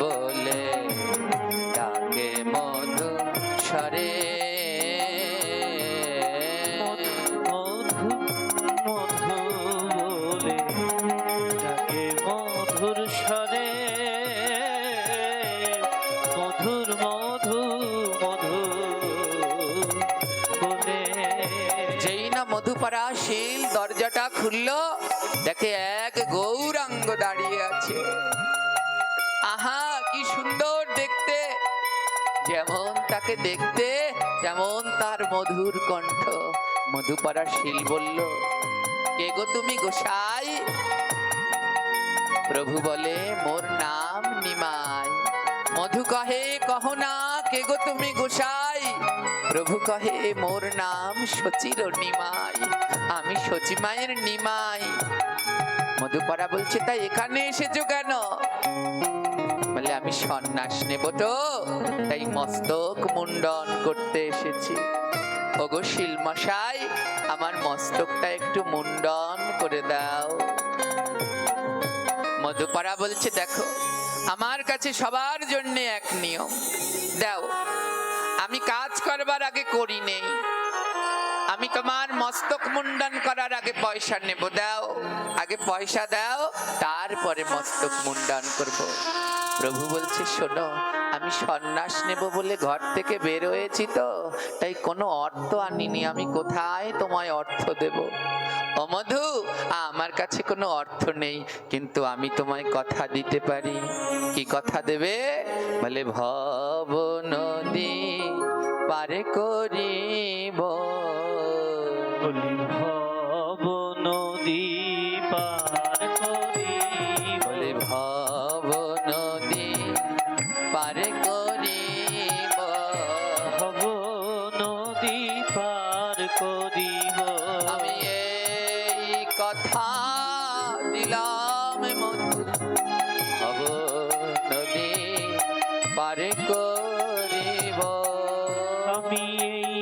বলে ডাকে মধু স্বরে। মধু মধু বলে ডাকে মধুর স্বরে। মধুর মধু মধু বলে। যেই না মধুপাড়া শীল দরজাটা খুললো, দেখে এক গৌরাঙ্গ দাঁড়িয়ে আছে। আহা কি সুন্দর দেখতে, যেমন তাকে দেখতে তেমন তার মধুর কণ্ঠ। মধুপাড়া শীল বলল, কে গো তুমি গোসাই? প্রভু বলে, মোর নাম নিমাই। মধু কহে, কহ না কে গো তুমি গোসাই? প্রভু কহে, মোর নাম শচীর নিমাই, আমি শচী মায়ের নিমাই। মধুপাড়া বলছে, তাই এখানে এসেছো কেন? বলে, আমি সন্ন্যাস নেব তো, তাই মস্তক মুন্ডন করতে এসেছি। ওগো শিলমশাই, আমার মস্তকটা একটু মুন্ডন করে দাও। মধুপাড়া বলছে, দেখো আমার কাছে সবার জন্য এক নিয়ম, দাও। আমি কাজ করবার আগে করি নেই, আমি তোমার মস্তক মুন্ডন করার আগে পয়সা নেব, দাও। আগে পয়সা দাও, তারপরে মস্তক মুন্ডন করব। প্রভু বলছে, শোনো, আমি সন্ন্যাস নেব বলে ঘর থেকে বের হয়েছি তো, তাই কোনো অর্থ আনিনি, আমি কোথায় তোমায় অর্থ দেব? ও মধু, আমার কাছে কোনো অর্থ নেই, কিন্তু আমি তোমায় কথা দিতে পারি। কি কথা দেবে? বলে, ভব নদী পারে করিব। বলি ভব নদী পার করিব। বলে, ভব নদী পারে করিব। ভব নদী পার করিব। আমি এই কথা দিলাম মধু, ভব নদী পারে করিব। আমি এই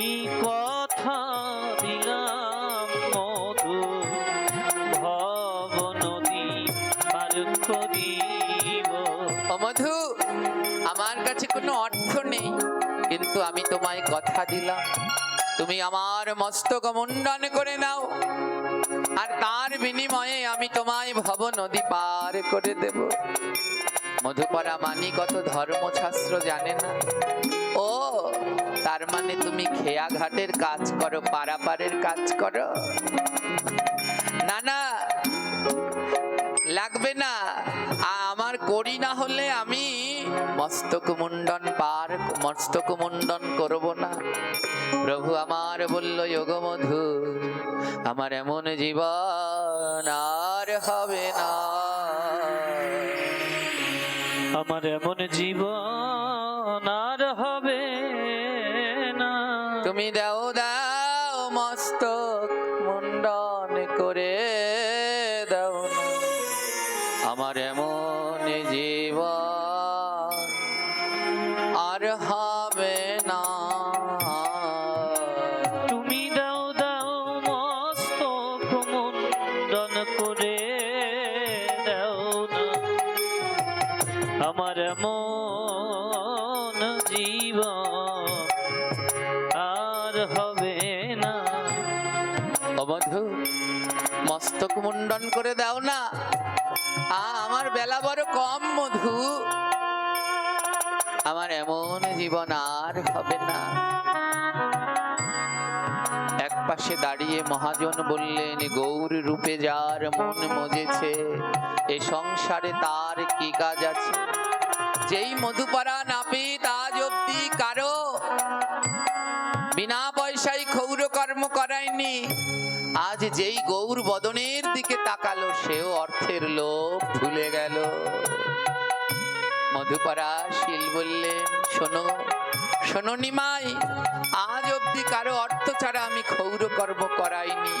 আমার কাছে কোনো অর্থ নেই, কিন্তু আমি তোমায় কথা দিলাম, তুমি আমার মস্তক মুন্ডন করে নাও, আর তার বিনিময়ে আমি তোমায় ভব নদী পার করে দেব। মধুপরা মানিকত ধর্মশাস্ত্র জানে না। ও, তার মানে তুমি খেয়া ঘাটের কাজ করো, পারাপারের কাজ করো? না না, লাগবে না। আমার করি না হলে আমি মস্তক মুন্ডন করব না। প্রভু আমার বলল, যোগ মধু, আমার এমন জীবন আর হবে না, আমার এমন জীবন আর হবে না। তুমি দাও দাও মস্তক মুন্ডন করে দাও না, আমার এমন জীবন আর হবে না। তুমি দাও দাও মস্তক মুন্ডন করে দাও না, আমার এমন জীবন আর হবে না। ও বন্ধু, মস্তক মুন্ডন করে দাও না, আমার বেলা বড় কম মধু, আমার এমন জীবন আর হবে না। এক পাশে দাঁড়িয়ে মহাজন বললেন, গৌর রূপে যার মন মজেছে, এ সংসারে তার কি কাজ আছে? যেই মধুপরা নাপিত আজ অব্দি কারো বিনা পয়সায় ক্ষৌর কর্ম করায়নি, আজ যেই গৌর বদনের দিকে তাকালো, সেও অর্থের লোভ ভুলে গেল। মধুপরা শীল বললেন, শোনো শোনো নিমাই, আজ অব্দি কারো অর্থ ছাড়া আমি ক্ষৌর কর্ম করাইনি,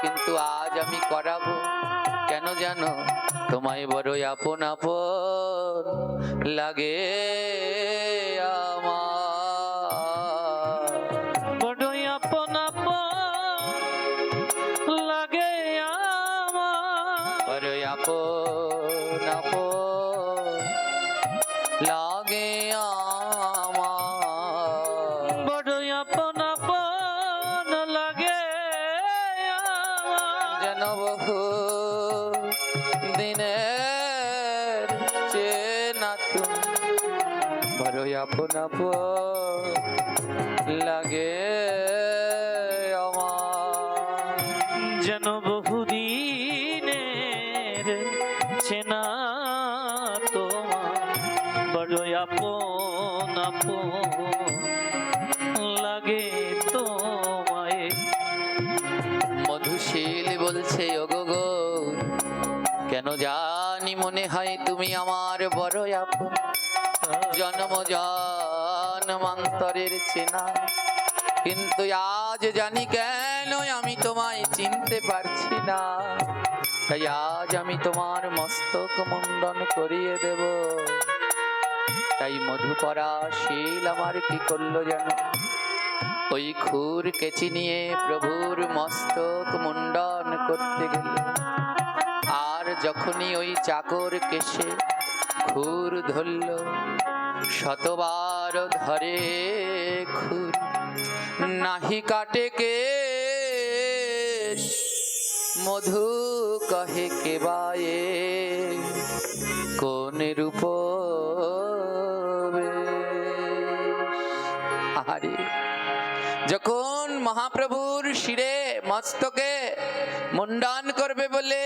কিন্তু আজ আমি করাবো। কেন জানো? তোমায় বড়ই আপন আপন লাগে আমার, বড়ই আপন আপন লাগে আমার, বড়ই আপন আপন লাগে আমার, বড়ই আপন আপন লাগে আমার। যেন বহু দিনের চেনা তুমি, বড়ই আপন আপন লাগে আমার, যেন বহুদিনের চেনা তোমার, বড়ই আপন আপন লাগে তোমায়। মধুশীল বলছে, ওগো গৌর, কেন জানি মনে হয় তুমি আমার বড় আপন, জন্ম জন্মান্তরের চেনা, কিন্তু আজ জানি কেন আমি তোমায় চিনতে পারছি না, তাই আজ আমি তোমার মস্তক মুন্ডন করিয়ে দেব। তাই মধুপরা শীল আমার কি করলো জানো? ওই খুর কেচি নিয়ে প্রভুর মস্তক মুন্ডন করতে গেল, আর যখনই ওই চাকর কেশে খুর ধরল, শতবার ধরে খুর, নাহি কাটে কেশ, মধু কহে কে বায়ে কোন রূপ। আহারে, যখন মহাপ্রভুর শিরে মস্তকে মুন্ডন করবে বলে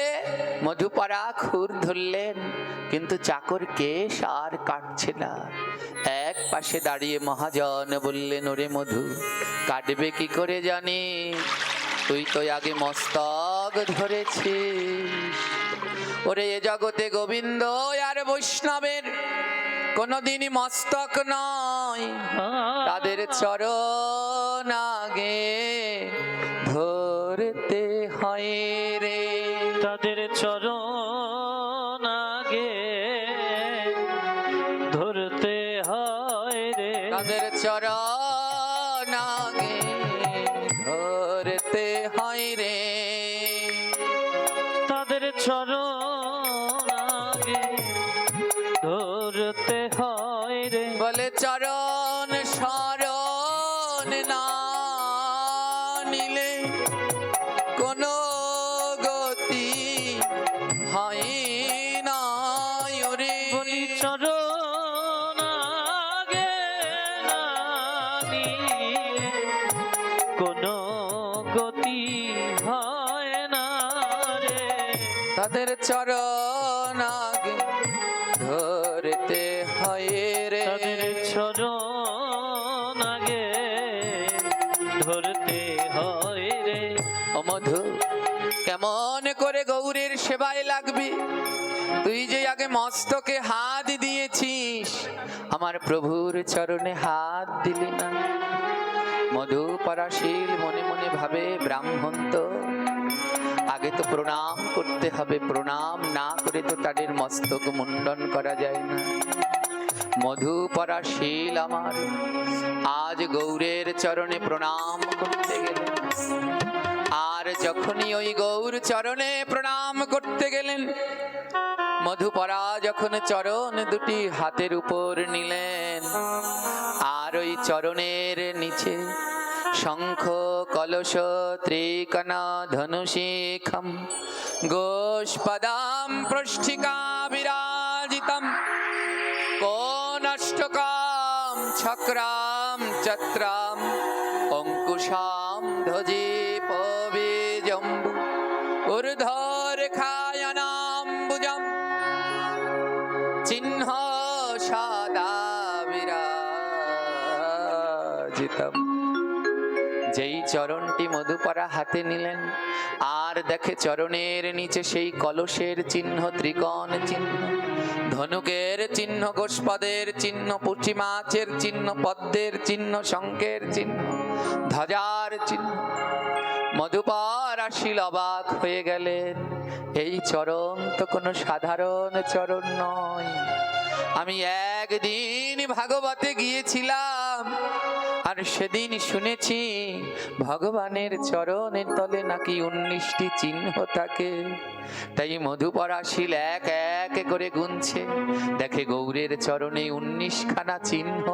মধুপরা খুর ধরলেন, কিন্তু চাকর কেশ আর কাটছে না। এক পাশে দাঁড়িয়ে মহাজন বললেন, ওরে মধু, কাটবে কি করে জানি, তুই তো আগে মস্তক ধরেছিস। ওরে, এ জগতে গোবিন্দ আর বৈষ্ণবের কোনদিনই মস্তক নয়, তাদের চরণ আগে ধরতে হয় রে, তাদের চরণ আগে ধরতে হয় রে, তাদের চরণ আগে ধরতে হয় রে, তাদের চরণ আগে ধরতে হয় রে। না নিলে কোনো গতি হয় না ওরে। বলি চরণ আগে না নিলে কোনো গতি হয় না রে। তাদের চরণ আগে ধরতে হয় রে। তাদের চরণ আগে ধরতে হয় রে। ও মধু, কেমন করে গৌরের সেবায় লাগবি? তুই যে আগে মস্তকে হাত দিয়েছিস, আমার প্রভুর চরণে হাত দিলি না। মধু পরাশীল মনে মনে ভাবে, ব্রাহ্মণ তো আগে তো প্রণাম করতে হবে, প্রণাম না করে তো তাদের মস্তক মুন্ডন করা যায় না। মধু পরাশীল আমার আজ গৌরের চরণে প্রণাম করতে গেলেন। আর যখনই ওই গৌর চরণে প্রণাম করতে গেলেন, মধুপরা যখন চরণ দুটি হাতের উপর নিলেন, আর ওই চরণের নিচে শঙ্খ কলশ ত্রিকণা ধনুশিখম গোষ্পদাম পৃষ্ঠিকা বিরাজিতম কোণষ্টকাম চক্রাম চত্রাম অঙ্কুশাম ধ্বজি পবিজম্বু ঊর্ধ্বরেখায়নাম্বুজম চিহ্ন সদা বিরাজিতম। যেই চরণটি মধুপরা হাতে নিলেন, আর দেখে চরণের নিচে সেই কলসের চিহ্ন, ত্রিকোণ চিহ্ন, ধনুকের চিহ্ন, গোষ্পদের চিহ্ন, পুঁটি মাছের চিহ্ন, পদ্মের চিহ্ন, শঙ্খের চিহ্ন, ধ্বজার চিহ্ন। মধুপরাশীল অবাক হয়ে গেলেন, এই চরণ তো কোনো সাধারণ চরণ নয়। আমি একদিন ভাগবতে গিয়েছিলাম, আর সেদিন শুনেছি ভগবানের চরণের তলে নাকি 19টি চিহ্ন থাকে। তাই মধুপরাশীল এক এক করে গুনছে, দেখে গৌরের চরণে 19খানা চিহ্ন।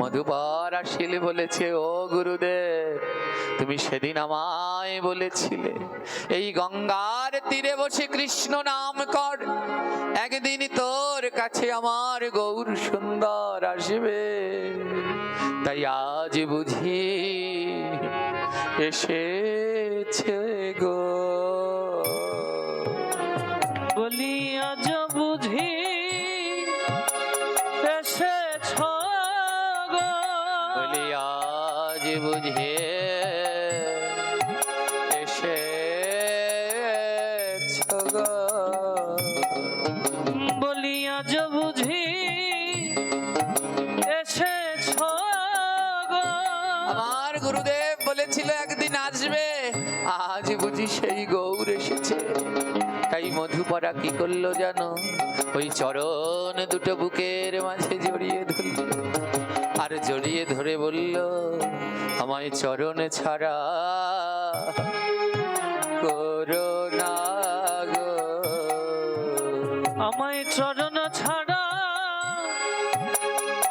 মধুপরাশীল বলেছে, ও গুরুদেব, তুমি সেদিন আমায় বলেছিলে এই গঙ্গার তীরে বসে কৃষ্ণ নাম কর, একদিন তোর কাছে আমার গৌর সুন্দর আসবে। তাই আজ বুঝি এসেছে গো। বলি আজ বুঝি এসেছ গো। বলি আজ বুঝে এসেছ গো। বলি আজ বুঝি এসেছ গো। আমার গুরুদেব বলেছিল একদিন আসবে, আজ বুঝি সেই গৌর এসেছে। তাই মধুপরা কি করলো জানো? ওই চরণ দুটো বুকের মাঝে জড়িয়ে ধরল, আর জড়িয়ে ধরে বলল, আমায় চরণ ছাড়া করো না গো। আমায় চরণ ছাড়া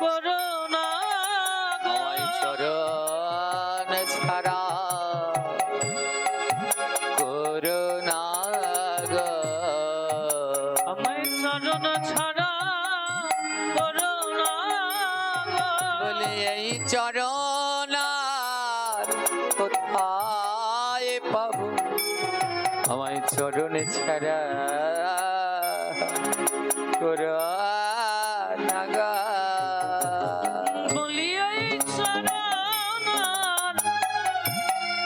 করো না গো। আমায় চরণ ছাড়া করো না গো। আমায় চরণ ছাড়া করো না গো। বলে এই চরণ আর কোথায় পাবো? আমায় চরণে ছাড়া করো না গো। বলি এই চরণ আর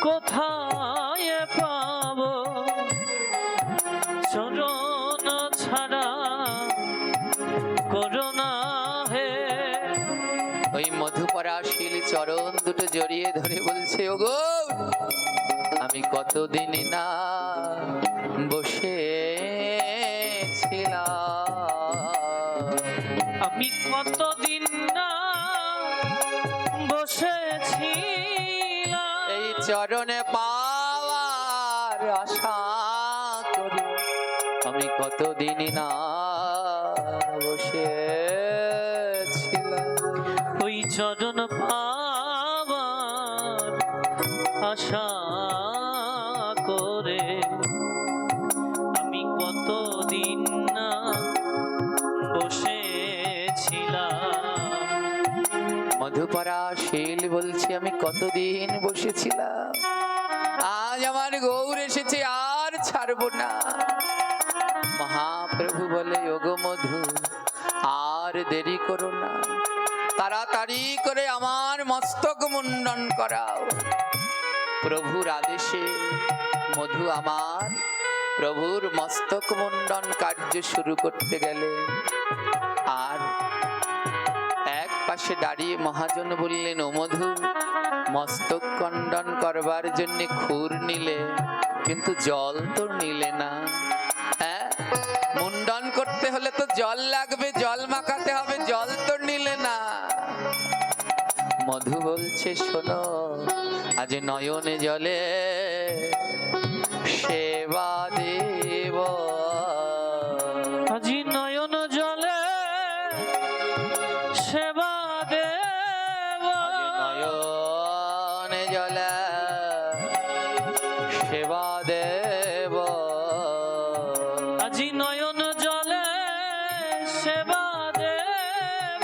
কোথায় পাবো? চরণ ছাড়া করো না হে। ওই মধুপরাশীল চরণ দুটো জড়িয়ে ধরে বলছে, ওগো আমি কতদিন না বসেছিলাম, আমি কতদিন না বসেছিলাম, এই চরণে পাওয়ার আশা করি আমি কতদিন না বসেছিলাম। ওই চরণ পা আশা করে আমি কতদিন না বসেছিলাম। মধুপরা শীল বলছি আমি কতদিন বসেছিলাম, আজ আমার গৌর এসেছে আর ছাড়বো না। মহাপ্রভু বলে ওগো মধু আর দেরি করো না, তাড়াতাড়ি করে আমার মস্তক মুন্ডন করাও। প্রভুর আদেশে মধু আমার প্রভুর মস্তক মুন্ডন কার্য শুরু করতে গেলে। আর এক পাশে দাঁড়িয়ে মহাজন বললেন, ও মধু মস্তক খণ্ডন করবার জন্য খুর নিলে কিন্তু জল তো নিলে না। হ্যাঁ, মুন্ডন করতে হলে তো জল লাগবে, জল মাখাতে হবে, জল তো নিলে না। মধু বলছে শোনো, আজ নয়নে জলে সেবা দেব, আজি নয়ন জলে সেবা দেব, নয়নে জলে সেবা দেব, আজি নয়ন জলে সেবা দেব।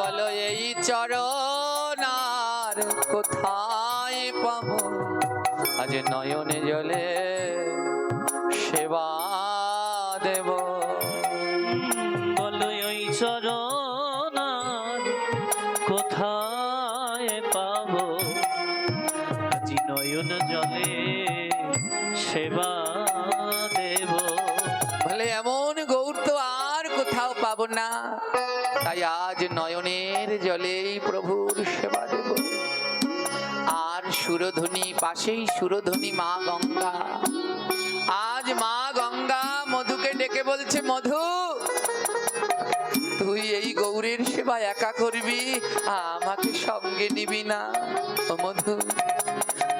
বলো এই চরণ আর কোথায় পাবো, আজ নয়নে জলে সেবা দেব। বলো ওই চরণ আর কোথায় পাবো, আজি নয়ন জলে সেবা দেব। বলে এমন গৌর তো আর কোথাও পাবো না, তাই আজ নয়নের জলেই প্রভুর সেবা দেব। আর সুরধ্বনি, পাশেই সুরধ্বনি মা গঙ্গা। আজ মা গঙ্গা মধুকে ডেকে বলছে, মধু তুই এই গৌরের সেবা একা করবি, আমাকে সঙ্গে নিবি না? ও মধু,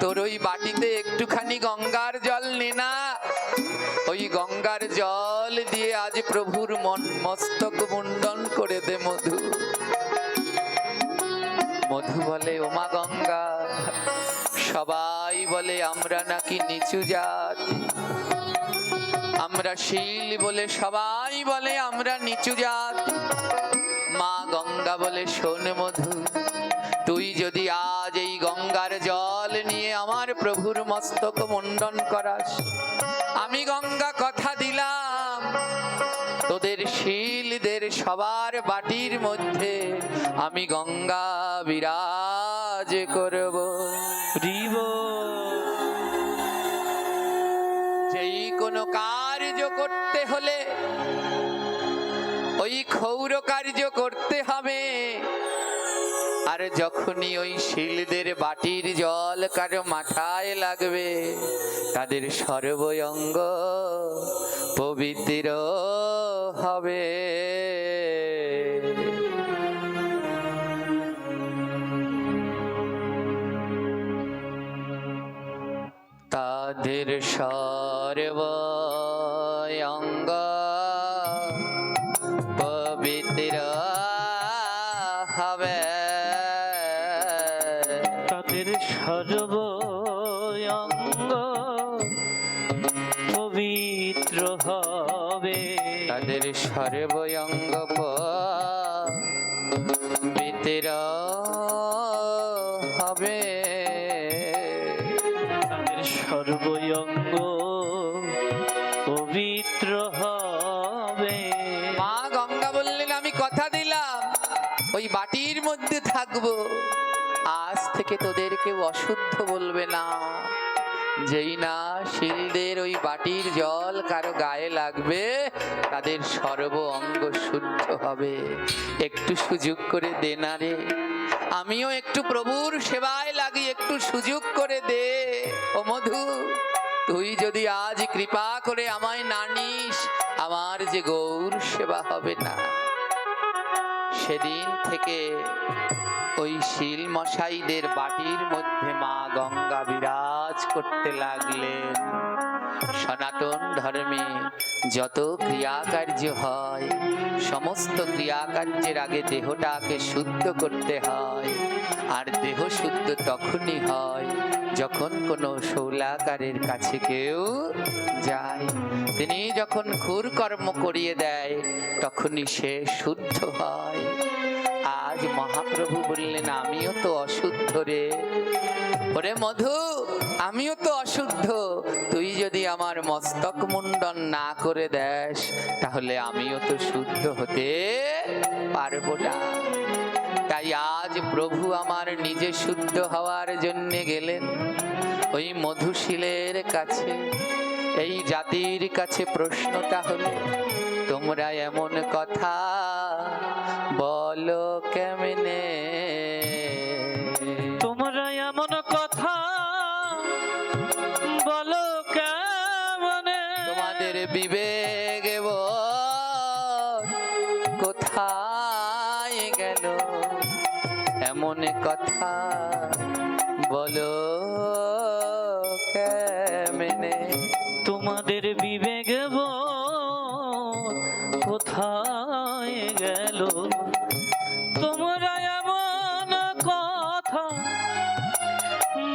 তোর ওই বাটিতে একটুখানি গঙ্গার জল নে না, ওই গঙ্গার জল দিয়ে আজ প্রভুর মস্তক মুন্ডন করে দে মধু। মধু বলে ওমা গঙ্গা, সবাই বলে আমরা নাকি নিচু জাতি, আমরা শীল বলে সবাই বলে আমরা নিচু জাতি। মা গঙ্গা বলে শোন মধু, তুই যদি আজ এই গঙ্গার জল নিয়ে আমার প্রভুর মস্তক মুন্ডন করাস, আমি গঙ্গা কথা দিলাম তোদের শীলদের সবার বাটির মধ্যে আমি গঙ্গা বিরাজ করব। রিব যেই কোনো কার্য করতে হলে ওই ক্ষৌর কার্য করতে হবে। আর যখনই ওই শীলদের বাটির জল কারো মাথায় লাগবে, তাদের সর্বঙ্গ পবিত্র হবে। তাদের সর্বঙ্গ পবিত্র হবে, তাদের সর্বঙ্গ পবিত্র হবে, তাদের সর্বঙ্গ পবিত্র হবে, তাদের সর্বঙ্গ পবিত্র হবে। মা গঙ্গা বললেন আমি কথা দিলাম ওই বাটির মধ্যে থাকবো, আজ থেকে তোদের কেউ অশুদ্ধ বলবে না। যেই না শীলদের ওই বাটির জল কারো গায়ে লাগবে, তাদের সর্ব অঙ্গ শুদ্ধ হবে। একটু সুযোগ করে দে না রে, আমিও একটু প্রভুর সেবায় লাগি, একটু সুযোগ করে দে। ও মধু, তুই যদি আজ কৃপা করে আমায় না নিস, আমার যে গৌর সেবা হবে না। সেদিন থেকে ওই শিল মশাইদের বাটির মধ্যে মা গঙ্গা বিরাজ করতে লাগলেন। সনাতন সনাতন ধর্মে যত ক্রিয়াকার্য হয় সমস্ত ক্রিয়াকার্যের আগে দেহটাকে শুদ্ধ করতে হয়। আর দেহ শুদ্ধ তখনই হয় যখন কোনো শৌলাকারের কাছে কেউ যায়, তিনি যখন ক্ষুর কর্ম করিয়ে দেয় তখনই সে শুদ্ধ হয়। আজ মহাপ্রভু বললেন আমিও তো অশুদ্ধ রে, ওরে মধু আমিও তো অশুদ্ধ, তুই যদি আমার মস্তক মুন্ডন না করে দেস তাহলে আমিও তো শুদ্ধ হতে পারবো না। তাই আজ প্রভু আমার নিজে শুদ্ধ হওয়ার জন্য গেলেন ওই মধুশীলের কাছে। এই জাতির কাছে প্রশ্নটা হলো, তোমরা এমন কথা বলো কেমনে? তোমরা এমন কথা বলো কেমনে? তোমাদের বিবেক কোথায় গেল? এমন কথা বলো কেমনে? তোমাদের বিবেক কোথায় গেল? তোমরা এমন কথা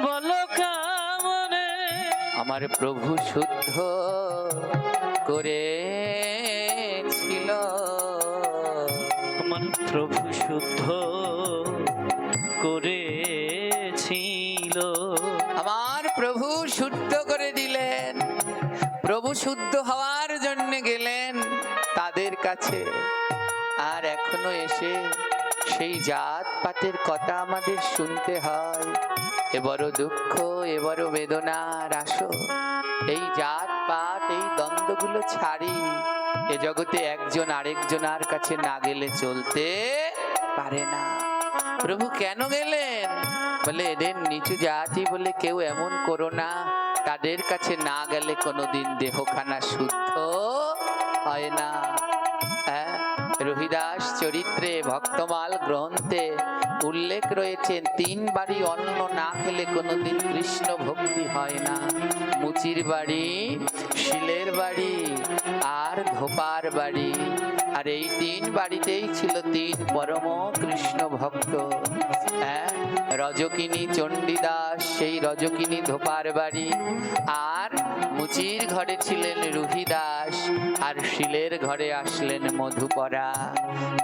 বলো কেমনে? আমার প্রভু শুদ্ধ করেছিল, আমার প্রভু শুদ্ধ করেছিল। আমার প্রভু শুদ্ধ করে দিলেন। প্রভু শুদ্ধ হওয়ার জন্য গেলেন তাদের কাছে, আর এখনো এসে সেই জাত পাতের কথা আমাদের শুনতে হয়। এ বড় দুঃখ, এ বড় বেদনার আসো। এই জাত পাত, এই দ্বন্দ্বগুলো ছাড়ি। এ জগতে একজন আরেকজনার কাছে না গেলে চলতে পারে না। প্রভু কেন গেলেন? বলে এদের নিচু জাতি বলে কেউ এমন করো না, তাদের কাছে না গেলে কোনোদিন দেহখানা শুদ্ধ হয় না। হ্যাঁ, রহিদাস চরিত্রে ভক্তমাল গ্রন্থে উল্লেখ রয়েছে 3 বাড়ি অন্ন না খেলে কোনোদিন কৃষ্ণ ভক্তি হয় না। মুচির বাড়ি, শিলের বাড়ি আর ধোপার বাড়ি। আর এই 3 বাড়িতেই ছিল 3 পরম কৃষ্ণ ভক্ত। হ্যাঁ, রজকিনী চণ্ডীদাস সেই রজকিনী ধোপার বাড়ি, আর মুচির ঘরে ছিলেন রুহিদাস, আর শিলের ঘরে আসলেন মধুপরা।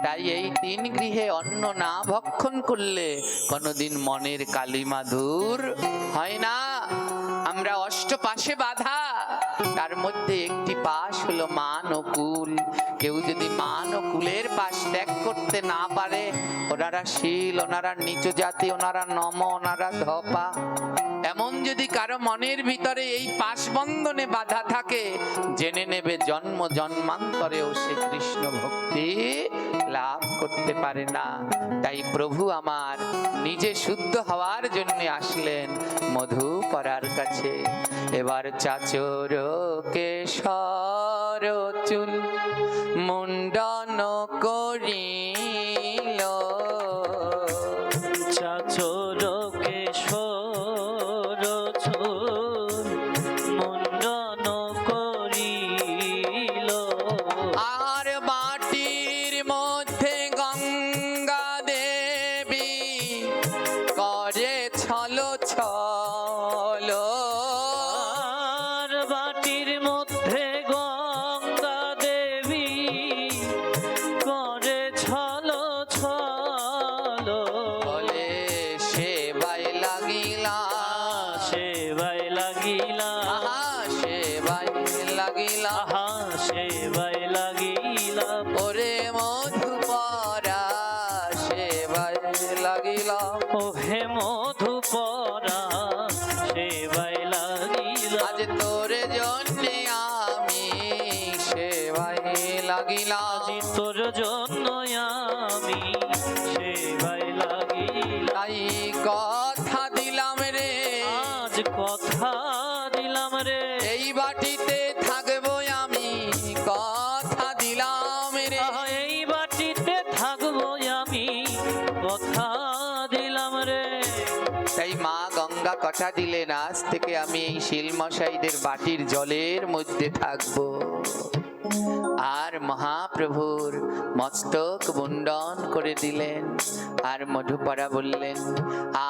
তাই এই 3 গৃহে অন্ন না ভক্ষণ করলে কোনোদিন মনের কালিমা দূর হয় না। আমরা অষ্টপাশে বাঁধা, তার মধ্যে একটি পাশ হলো মান ও কুল। কেউ যদি মান ও কুলের পাশ ত্যাগ করতে না পারে, ওনারা শীল, ওনারা নিচু জাতি, ওনারা নম, ওনারা ধপা, এমন যদি কারো মনের ভিতরে এই পাশ বন্ধনে বাধা থাকে, জেনে নেবে জন্ম জন্মান্তরেও সে কৃষ্ণ ভক্তি লাভ করতে পারে না। তাই প্রভু আমার নিজে শুদ্ধ হওয়ার জন্য আসলেন মধুপরার কাছে। এবার চাচর কেশর চুল মুন্ডন করিল, চাচর কেশর চুল মুন্ডন করিল, আর বাটির মধ্যে গঙ্গা দেবী করে ছল ছল, আর বাটির মধ্যে গঙ্গা দেবী করে ছল ছল, বলে সেবাই লাগিলা, সেবাই লাগিলা, আহা সেবাই লাগিলা, আহা সেবাই লাগিলা, ওরে মধুপরা সেবাই লাগিলা। ও হে মধুপরা সেবাই লাগিলা, আজ তোর জন্য আমি সেবাই লাগিলাম, আজি তোর জন্য আমি সেবাই লাগিলা, তাই কথা দিলাম রে, আজ কথা দিলাম রে, এই বাটিতে থাকবো আমি, কথা দিলাম রে। আহা, এই বাটিতে থাকবো আমি, কথা দিলাম রে। তাই মাঘ গঙ্গা কথা দিলেন, আজ থেকে আমি এই শিলমশাইদের বাটির জলের মধ্যে থাকবো। আর মহাপ্রভুর মস্তক মুন্ডন করে দিলেন। আর মধুপরা বললেন,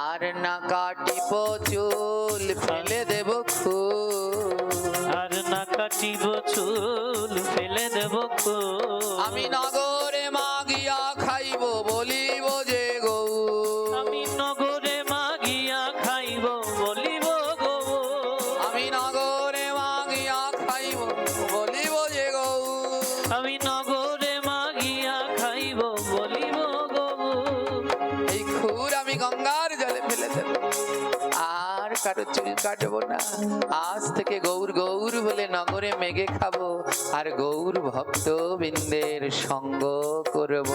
আর না কাটিব চুল, ফেলে দেব খুল। আর না কাটিব চুল, ফেলে দেব খুল। আমি নগরে মাগিয়া খাইব, বলিব যে গৌর। আমি নগরে মাগিয়া খাইব, বলিব গৌর। আমি নগরে মাগিয়া খাইব, বলিব যে গৌর। আমি নগরে মাগিয়া খাইব, বলিব গৌর। এই খুর আমি গঙ্গার জলে ফেলে দেব, আর কারো চুল কাটবো না। আজ থেকে গৌর গৌর বলে নগরে মেঘে খাবো, আর গৌর ভক্ত বৃন্দের সঙ্গ করব।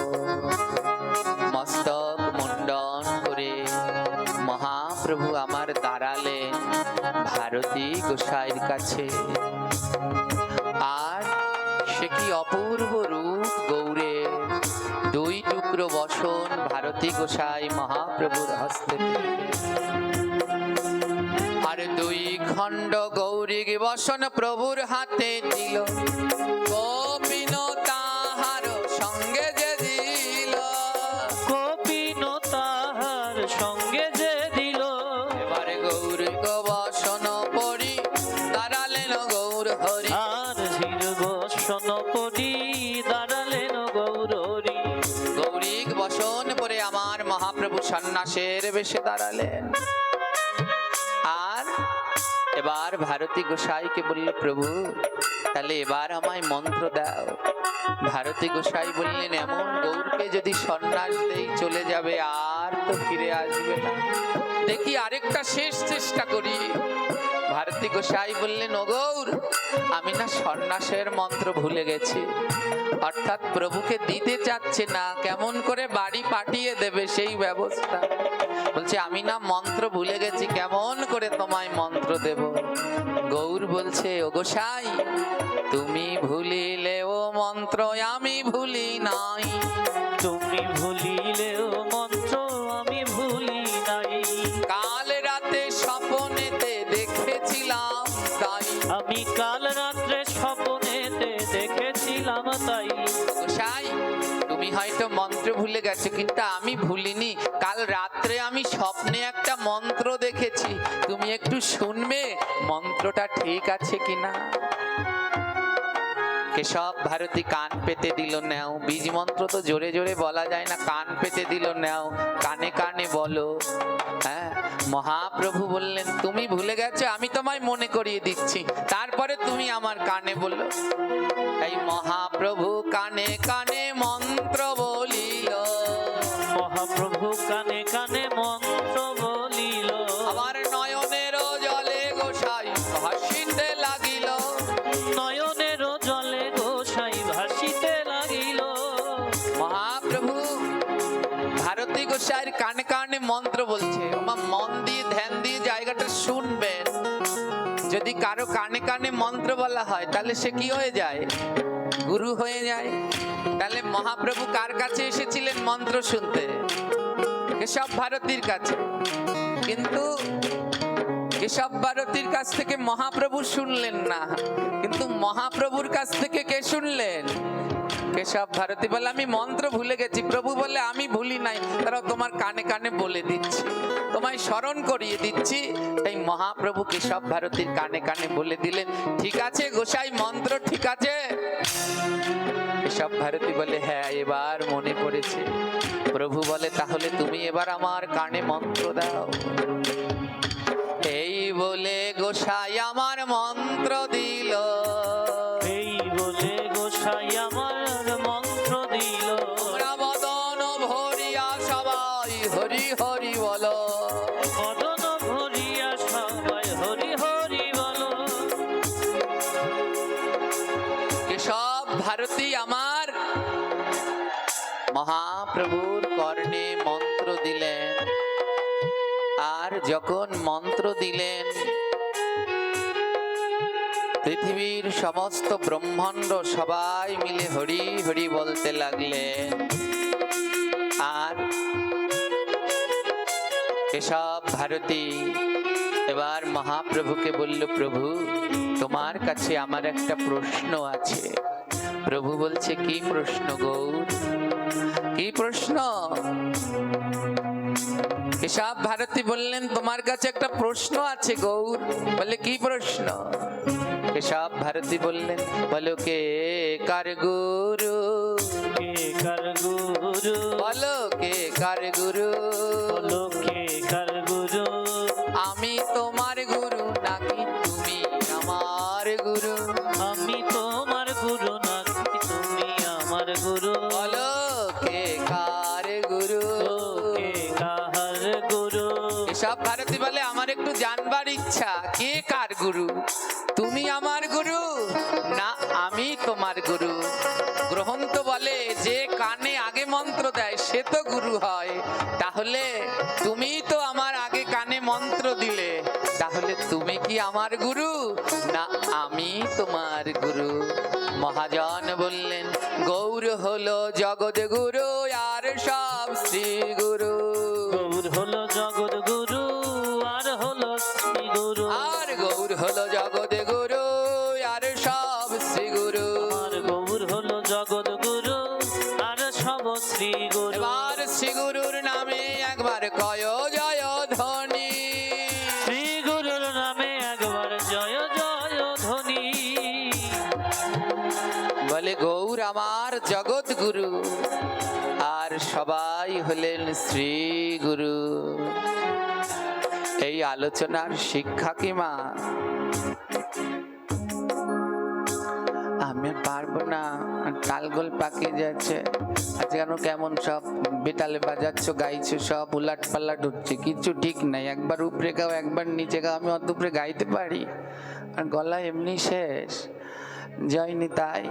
মস্তক মুন্ডন করে মহাপ্রভু আমার দাঁড়ালেন ভারতী গোসাইয়ের কাছে। আর সে কি অপূর্ব রূপ গৌরের, দুই টুকরো বসন ভারতী গোসাই মহাপ্রভুর হস্তে পেলেন। আর দুই খণ্ড গৌরী বসন প্রভুর হাতে দিল, কপিন তাহার সঙ্গে যে দিল। কপিন তাহার সঙ্গে যে দিল। এবারে গৌর বসন পড়ি দাঁড়ালেন গৌর হরি। আর ধীর বসন পড়ি দাঁড়ালেন গৌর হরি। গৌরিক বসন পরে আমার মহাপ্রভু সন্ন্যাসের বেশে দাঁড়ালেন। আর এবার ভারতী গোসাইকে বলল, প্রভু তাহলে এবার আমায় মন্ত্র দাও। ভারতী গোসাই বললেন, এমন গৌরকে যদি সন্ন্যাস দেই চলে যাবে, আর তো ফিরে আসবে না, দেখি আরেকটা শেষ চেষ্টা করি। ভারতী গোসাই বললেন, ও গৌর, আমি না সন্ন্যাসের মন্ত্র ভুলে গেছি। অর্থাৎ প্রভুকে দিতে চাচ্ছে না, কেমন করে বাড়ি পাঠিয়ে দেবে সেই ব্যবস্থা। বলছে, আমি না মন্ত্র ভুলে গেছি, কেমন করে তোমায় মন্ত্র দেব। গৌর বলছে, ও গোসাই, তুমি ভুলিলে ও মন্ত্র আমি ভুলি নাই। তুমি ভুলিলেও মন্ত্র আমি ভুলি নাই। কাল রাতে স্বপ্নেতে দেখেছিলাম তাই। আমি কাল রাত্রে স্বপ্নেতে দেখেছিলাম তাই। গোসাই, তুমি হয়তো মন্ত্র ভুলে গেছো, কিন্তু আমি ভুলিনি। কাল রাত্রে আমি স্বপ্নে একটা মন্ত্র দেখেছি, তুমি একটু শুনবে মন্ত্রটা ঠিক আছে কিনা। কেশব ভারতী কান পেতে দিল, নেও। বীজ মন্ত্র তো জোরে জোরে বলা যায় না, কান পেতে দিল, নেও, কানে কানে বলো। হ্যাঁ, মহাপ্রভু বললেন, তুমি ভুলে গেছো, আমি তোমায় মনে করিয়ে দিচ্ছি, তারপরে তুমি আমার কানে বললো। এই মহাপ্রভু কানে কানে মন্ত্র বলিল। মহাপ্রভু কানে কানে মন্ত্র বলিল। আমার নয়নের জলে গোসাই ভাসিতে লাগিল। নয়নের জলে গোসাই ভাসিতে লাগিল। মহাপ্রভু ভারতী গোসাইয়ের কানে কানে মন্ত্র বলছে। মন দিয়ে ধ্যান দিয়ে জায়গাটা শুনবেন। যদি কারো কানে কানে মন্ত্র বলা হয় তাহলে সে কি হয়ে যায়? গুরু হয়ে যায়। তাহলে মহাপ্রভু কার কাছে এসেছিলেন মন্ত্র শুনতে? কেশব ভারতীর কাছে। কিন্তু কেশব ভারতীর কাছ থেকে মহাপ্রভু শুনলেন না, কিন্তু মহাপ্রভুর কাছ থেকে কে শুনলেন? কেশব ভারতী বলে, আমি মন্ত্র ভুলে গেছি। প্রভু বলে, আমি ভুলি নাই, তারা তোমার কানে কানে বলে দিচ্ছি, তোমায় স্মরণ করিয়ে দিচ্ছি। এই মহাপ্রভু কেশব ভারতীর কানে কানে বলে দিলেন, ঠিক আছে গোসাই, মন্ত্র ঠিক আছে। কেশব ভারতী বলে, হ্যাঁ এবার মনে পড়েছে। প্রভু বলে, তাহলে তুমি এবার আমার কানে মন্ত্র দাও। এই বলে গোসাই আমার মন্ত্র দিল। এই বলে গোসাই আমার মন্ত্র দিল। তোমরা বদন ভরিয়া সবাই হরি হরি বলো। বদন ভরিয়া সবাই হরি হরি বলো। কেশব ভারতী আমার মহাপ্রভুর কর্ণে মন্ত্র দিলেন। আর যখন মন্ত্র দিলেন, পৃথিবীর সমস্ত ব্রহ্মাণ্ড সবাই মিলে হরি হরি বলতে লাগলেন। আর কেশব ভারতী এবার মহাপ্রভুকে বলল, প্রভু তোমার কাছে আমার একটা প্রশ্ন আছে। প্রভু বলছে, কি প্রশ্ন গৌর, কি প্রশ্ন? কেশব ভারতী বললেন, তোমার কাছে একটা প্রশ্ন আছে গৌর। বলে, কি প্রশ্ন? কেশব ভারতী বললেন, বলো কে কার গুরু? কে কার গুরু? বলো কে কার গুরু? বলো কে কার গুরু? আমি তোমার গুরু নাকি তুমি আমার গুরু? আমি তোমার গুরু নাকি তুমি আমার গুরু? বলো কে কার গুরু? কে কাহার গুরু? এসব ভারতী বলে, আমার একটু জানবার ইচ্ছা, কে কার গুরু? তুমি আমার গুরু না আমি তোমার গুরু? গ্রন্থ বলে, যে কানে আগে মন্ত্র দেয় সে তো গুরু হয়। তাহলে তুমি তো আমার আগে কানে মন্ত্র দিলে, তাহলে তুমি কি আমার গুরু না আমি তোমার গুরু? মহাজন বললেন, গৌর হলো জগৎ গুরু আর সব শ্রী গুরু। গৌর হলো জগৎ গুরু আর হলো শ্রী গুরু। আর গৌর হলো জগৎ গুরু আর সব শ্রী গুরু। আর গৌর হলো জগৎ গুরু আর সব শ্রী গুরু। এবার শ্রী গুরুর নামে একবার কয় জয় ধ্বনি। শ্রী গুরুর নামে একবার জয় জয় ধ্বনি। বলে, গৌর আমার জগৎ গুরু আর সবাই হলেন শ্রী গুরু। এই আলোচনার শিক্ষা কি মা? আমি পারবো না, তালগোল পাকিয়ে যাচ্ছে। আজ কেন কেমন সব বেতালে বাজাচ্ছ, গাইছো, সব উলাট পাল্লাট হচ্ছে, কিছু ঠিক নাই। একবার উপরে গাও একবার নিচে গাও, আমি অত উপরে গাইতে পারি? আর গলা এমনি শেষ। জয়নি তাই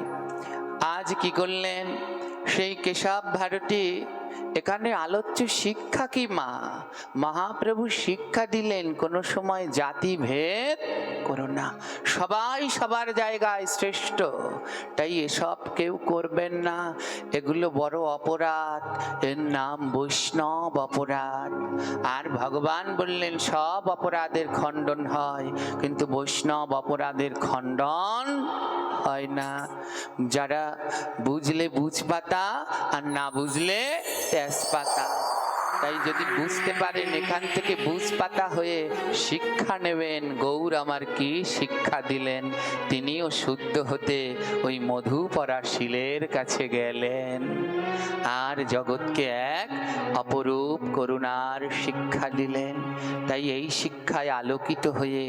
আজ কি করলেন সেই কেশব ভারতী? এখানে আলোচ্য শিক্ষা কি মা? মহাপ্রভু শিক্ষা দিলেন, কোনো সময় জাতি ভেদ করো না, সবাই সবার জায়গায় শ্রেষ্ঠ। তাই এসব কেউ করবেন না, এগুলো বড় অপরাধ, এর নাম বৈষ্ণব অপরাধ। আর ভগবান বললেন, সব অপরাধের খণ্ডন হয়, কিন্তু বৈষ্ণব অপরাধের খণ্ডন হয় না। যারা বুঝলে বুঝপাতা, আর না বুঝলে তেজপাতা। তাই যদি বুঝতে পারেন, এখান থেকে বুঝপাতা হয়ে শিক্ষা নেবেন। গৌর আমার কি শিক্ষা দিলেন? তিনিও শুদ্ধ হতে ওই মধু পরা শিলের কাছে গেলেন, আর জগৎকে এক অপরূপ করুণার শিক্ষা দিলেন। তাই এই শিক্ষায় আলোকিত হয়ে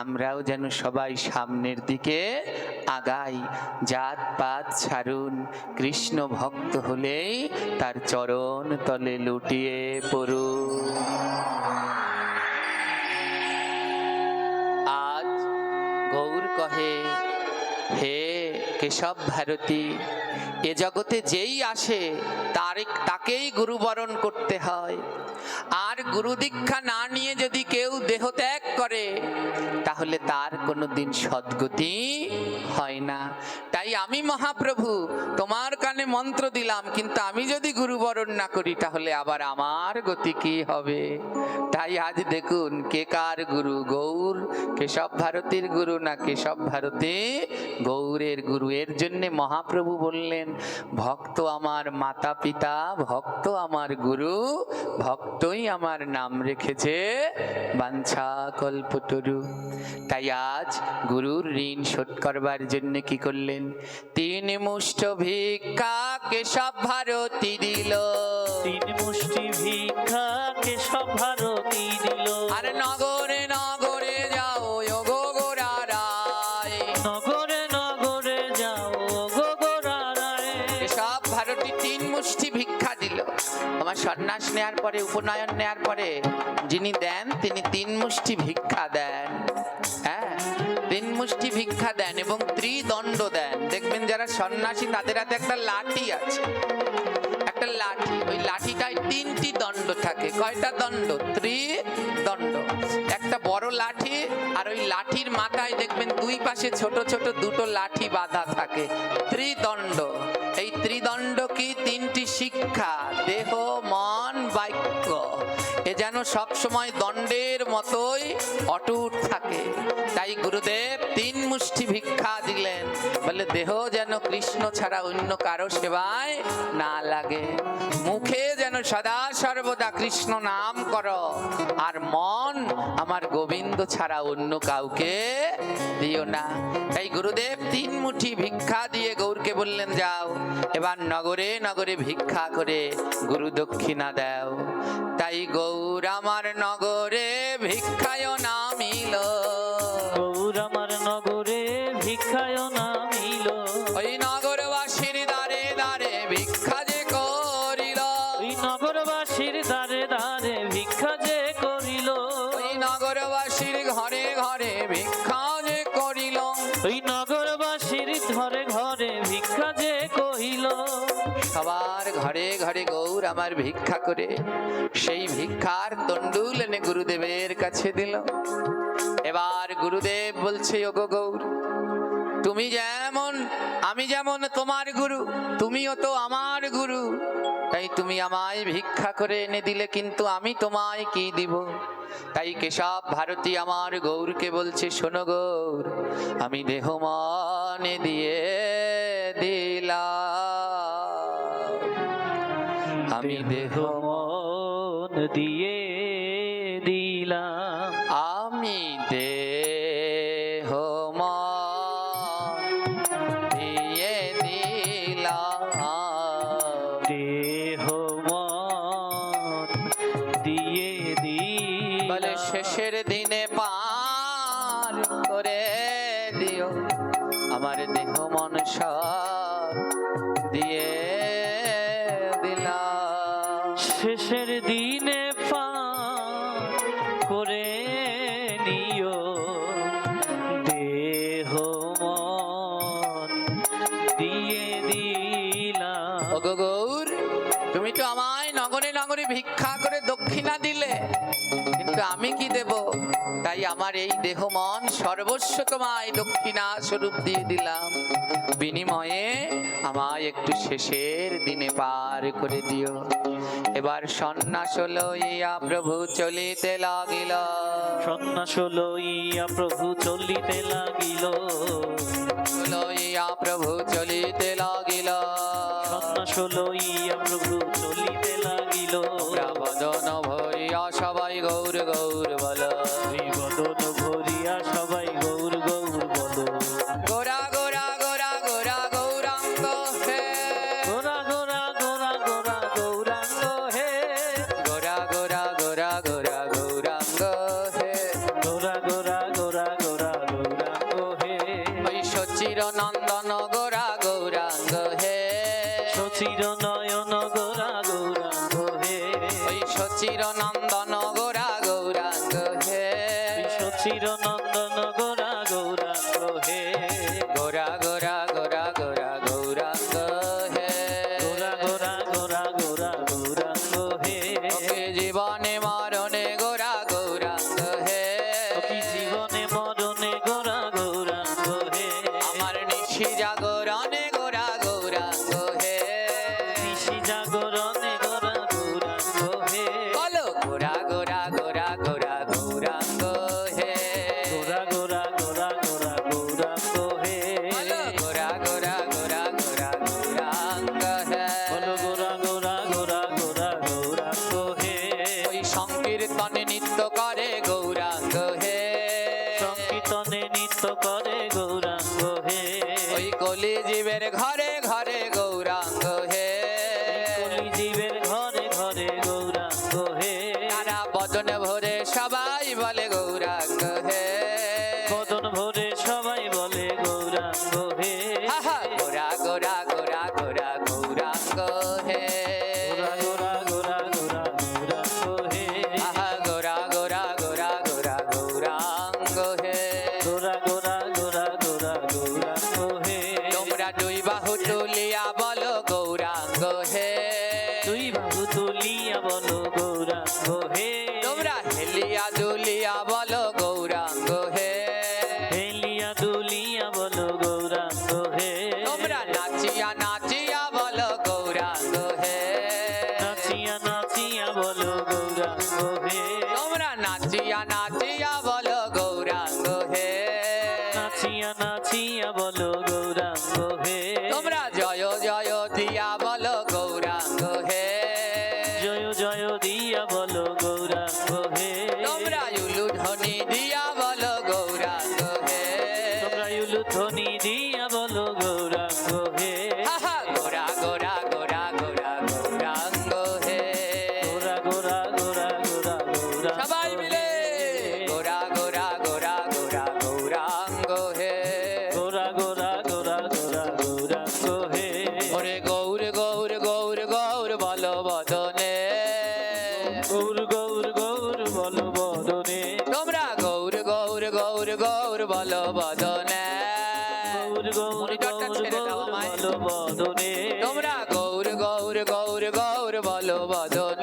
আমরাও যেন সবাই সামনের দিকে আগাই। জাত পাত ছাড়ুন, কৃষ্ণ ভক্ত হলেই তার চরণ তলে লুটিয়ে পড়ুন। আজ গৌর কহে, হে কেশব ভারতী, এ জগতে যেই আসে তাকেই গুরুবরণ করতে হয়। আর গুরু দীক্ষা না নিয়ে যদি কেউ দেহ ত্যাগ করে, তাহলে তার কোনোদিন সদ্গতি হয় না। তাই আমি মহাপ্রভু তোমার কানে মন্ত্র দিলাম, কিন্তু আমি যদি গুরুবরণ না করি, তাহলে আবার আমার গতি কি হবে? তাই আজ দেখুন, কে কার গুরু? গৌর কেশব ভারতীর গুরু না কেশব ভারতী গৌরের গুরু? এর জন্যে মহাপ্রভু বললেন, ভক্ত আমার মাতা পিতা, ভক্ত আমার গুরু, ভক্তই আমার নাম রেখেছে বাঞ্ছা কল্পতরু। তাই আজ গুরুর ঋণ শোধ করবার জন্য কি করলেন? 3 মুষ্ঠ ভিক্ষা কেশব ভারতী দিল। 3 মুষ্টি ভিক্ষা কেশব ভারতী দিল। আর নগরে নগরে যাও গো গোরা রায়। নগরে নগরে যাও গো গোরা রায়। কেশব ভারতী 3 মুষ্টি ভিক্ষা দিল। আমার সন্ন্যাস নেয়ার পরে, উপনয়ন নেয়ার পরে যিনি দেন, তিনি 3 মুষ্টি ভিক্ষা দেন। হ্যাঁ, 3 মুষ্টি ভিক্ষা দেন এবং ত্রিদণ্ড দেন। দেখবেন যারা সন্ন্যাসী, তাদের হাতে একটা লাঠি আছে, একটা লাঠি। ওই লাঠিটায় 3টি দণ্ড থাকে। কয়টা দণ্ড? ত্রিদণ্ড। একটা বড় লাঠি, আর ওই লাঠির মাথায় দেখবেন 2 পাশে ছোট ছোট 2টো লাঠি বাঁধা থাকে। ত্রিদণ্ড। এই ত্রিদণ্ড কি? 3টি শিক্ষা, দেহ মন বাক্য। এ যেন যেন সব সময় দণ্ডের মতোই অটুট থাকে। তাই গুরুদেব 3 মুষ্টি ভিক্ষা দিলেন, বলে দেহ যেন কৃষ্ণ ছাড়া অন্য কারো সেবায় না লাগে, মুখে যেন সদা সর্বদা কৃষ্ণ নাম করো, আর মন আমার গোবিন্দ ছাড়া অন্য কাউকে দিও না। তাই গুরুদেব 3 মুঠি ভিক্ষা দিয়ে গৌরকে বললেন, যাও এবার নগরে নগরে ভিক্ষা করে গুরু দক্ষিণা দাও। তাই গৌর আমার নগরে ভিক্ষায় নামিল, গৌর আমার নগরে ভিক্ষায় নামিল, ওই নগরবাসীর দ্বারে দ্বারে ভিক্ষা যে করিল, ওই নগরবাসীর দ্বারে দ্বারে ভিক্ষা যে করিল, ওই নগরবাসীর ঘরে ঘরে ভিক্ষা যে করিল, ওই নগরবাসীর ঘরে ঘরে ভিক্ষা যে কহিল। সবার ঘরে ঘরে গৌর আমার ভিক্ষা করে সেই ভিক্ষার তন্ডুল এনে গুরুদেবের কাছে দিল। এবার গুরুদেব বলছে, ওগো গৌর, তুমি যেমন আমি যেমন তোমার গুরু, তুমিও তো আমার গুরু, তাই তুমি আমায় ভিক্ষা করে এনে দিলে, কিন্তু আমি তোমায় কি দিব? তাই কেশব ভারতী আমার গৌরকে বলছে, শোনো গৌর, আমি দেহ মনে দিয়ে দিলাম, আমি দেহ মন দিয়ে দিলাম, আমি দেহ মন দিয়ে দিলাম, দেহ মন দিয়ে দিলাম, বলে শেষের দিনে পার করে দিও আমার দেহ মন সব দিয়ে দিলাম। শেষের দিনে পার করে নিও দেহ মন দিয়ে দিলাম। ওগো গৌর, তুমি তো আমায় নগরে নগরে ভিক্ষা করে দক্ষিণা দিলে, কিন্তু আমি কি দেব? তাই আমার এই দেহ মন সর্বস্ব তোমায় দক্ষিণা স্বরূপ দিয়ে দিলাম, বিনিময়ে আমায় একটু শেষের দিনে পার করে দিও। এবার সন্ন্যাস লইয়া প্রভু চলিতে লাগিল, সন্ন্যাস লইয়া প্রভু চলিতে লাগিল, লইয়া প্রভু চলিতে লাগিল, সন্ন্যাস লইয়া প্রভু চলিতে লাগিল। বদন ভরিয়া সবাই গৌর গৌর বল, ওই বদন ভরিয়া সবাই গৌর গৌর বল, গোরা গোরা গোরা গোরা গৌরাঙ্গ হে, গোরা গোরা গোরা গোরা গৌরাঙ্গ হে, গোরা গোরা গোরা গোরা গৌরাঙ্গ হে, গোরা গোরা গোরা গোরা গৌরাঙ্গ হে, ওই সচির নন্দন গোরা গৌরাঙ্গ হে, সচির নয়ন গোরা গৌরাঙ্গ হে, ওই সচির নন্দন গোরা গৌরাঙ্গ হে, সচির নন্দন গোরা গৌরাঙ্গ হে, গোরা গোরা গোরা গোরা গৌরাঙ্গ হে, গোরা গোরা গোরা গোরা গৌরাঙ্গ হে, ওকে জীবনে মরণে গোরা গৌরাঙ্গ হে, অপি জীবনে মরণে গোরা গৌরাঙ্গ হে, আমার নিশি জাগরণে গোরা গৌরাঙ্গ হে, নিশি জাগরণে গোরা গৌরাঙ্গ হে, বলো গোরা গোরা গোরা গোরা গৌরাঙ্গ হে, গোরা গোরা গোরা গোরা গৌরাঙ্গ হে, বলো গোরা গোরা গোরা গোরা গৌরাঙ্গ হে, বলো গোরা গোরা গোরা গোরা গৌরাঙ্গ হে, ওই সংকীর্তনে নৃত্য করে গৌরাঙ্গ হে, সংকীর্তনে নৃত্য করে গৌরাঙ্গ হে, ওই কলি জীবের ঘরে ঘরে গৌরাঙ্গ হে, কলি জীবের ঘরে ঘরে গৌরাঙ্গ হে, তারা বদন ভরে সবাই বলে গৌরাঙ্গ হে, বদন ভরে সবাই বলে গৌরাঙ্গ হে, আহা, গোরা গোরা গোরা গোরা গৌরাঙ্গ হে, গোরা গোরা গোরা গোরা গৌরাঙ্গ হে, আহা, গোরা গোরা গোরা গোরা গৌরাঙ্গ হে, গোরা গোরা গোরা গোরা গৌরাঙ্গ হে, তোমরা দুই বাহু তুলিয়া বলো গৌরাঙ্গ হে, দুই বাহু তুলিয়া বলো গৌরাঙ্গ হে, তোমরা হেলিয়া দুলিয়া বলো গৌরাঙ্গ ধ্বনি দিয়া বলো গৌরাঙ্গ হে তোমরা উলুধ্বনি দিয়া বলো গৌরাঙ্গ হে আহা, গোরা গোরা গোরা গোরা গৌরাঙ্গ হে গোরা গোরা গোরা গোরা গোরা সবাই মিলে গোরা গোরা গোরা গোরা গৌরাঙ্গ হে গোরা গোরা গোরা গোরা গৌরাঙ্গ হে ওরে গৌর গৌর গৌর গৌর বলো বদনে গৌর গৌর গৌর বলো বদনে তোমরা গৌর গৌর গৌর গৌর বলো বদনে গৌর গৌর মনিটরটা গৌর ছেড়ে দাও গৌর আমায়। বলো বদনে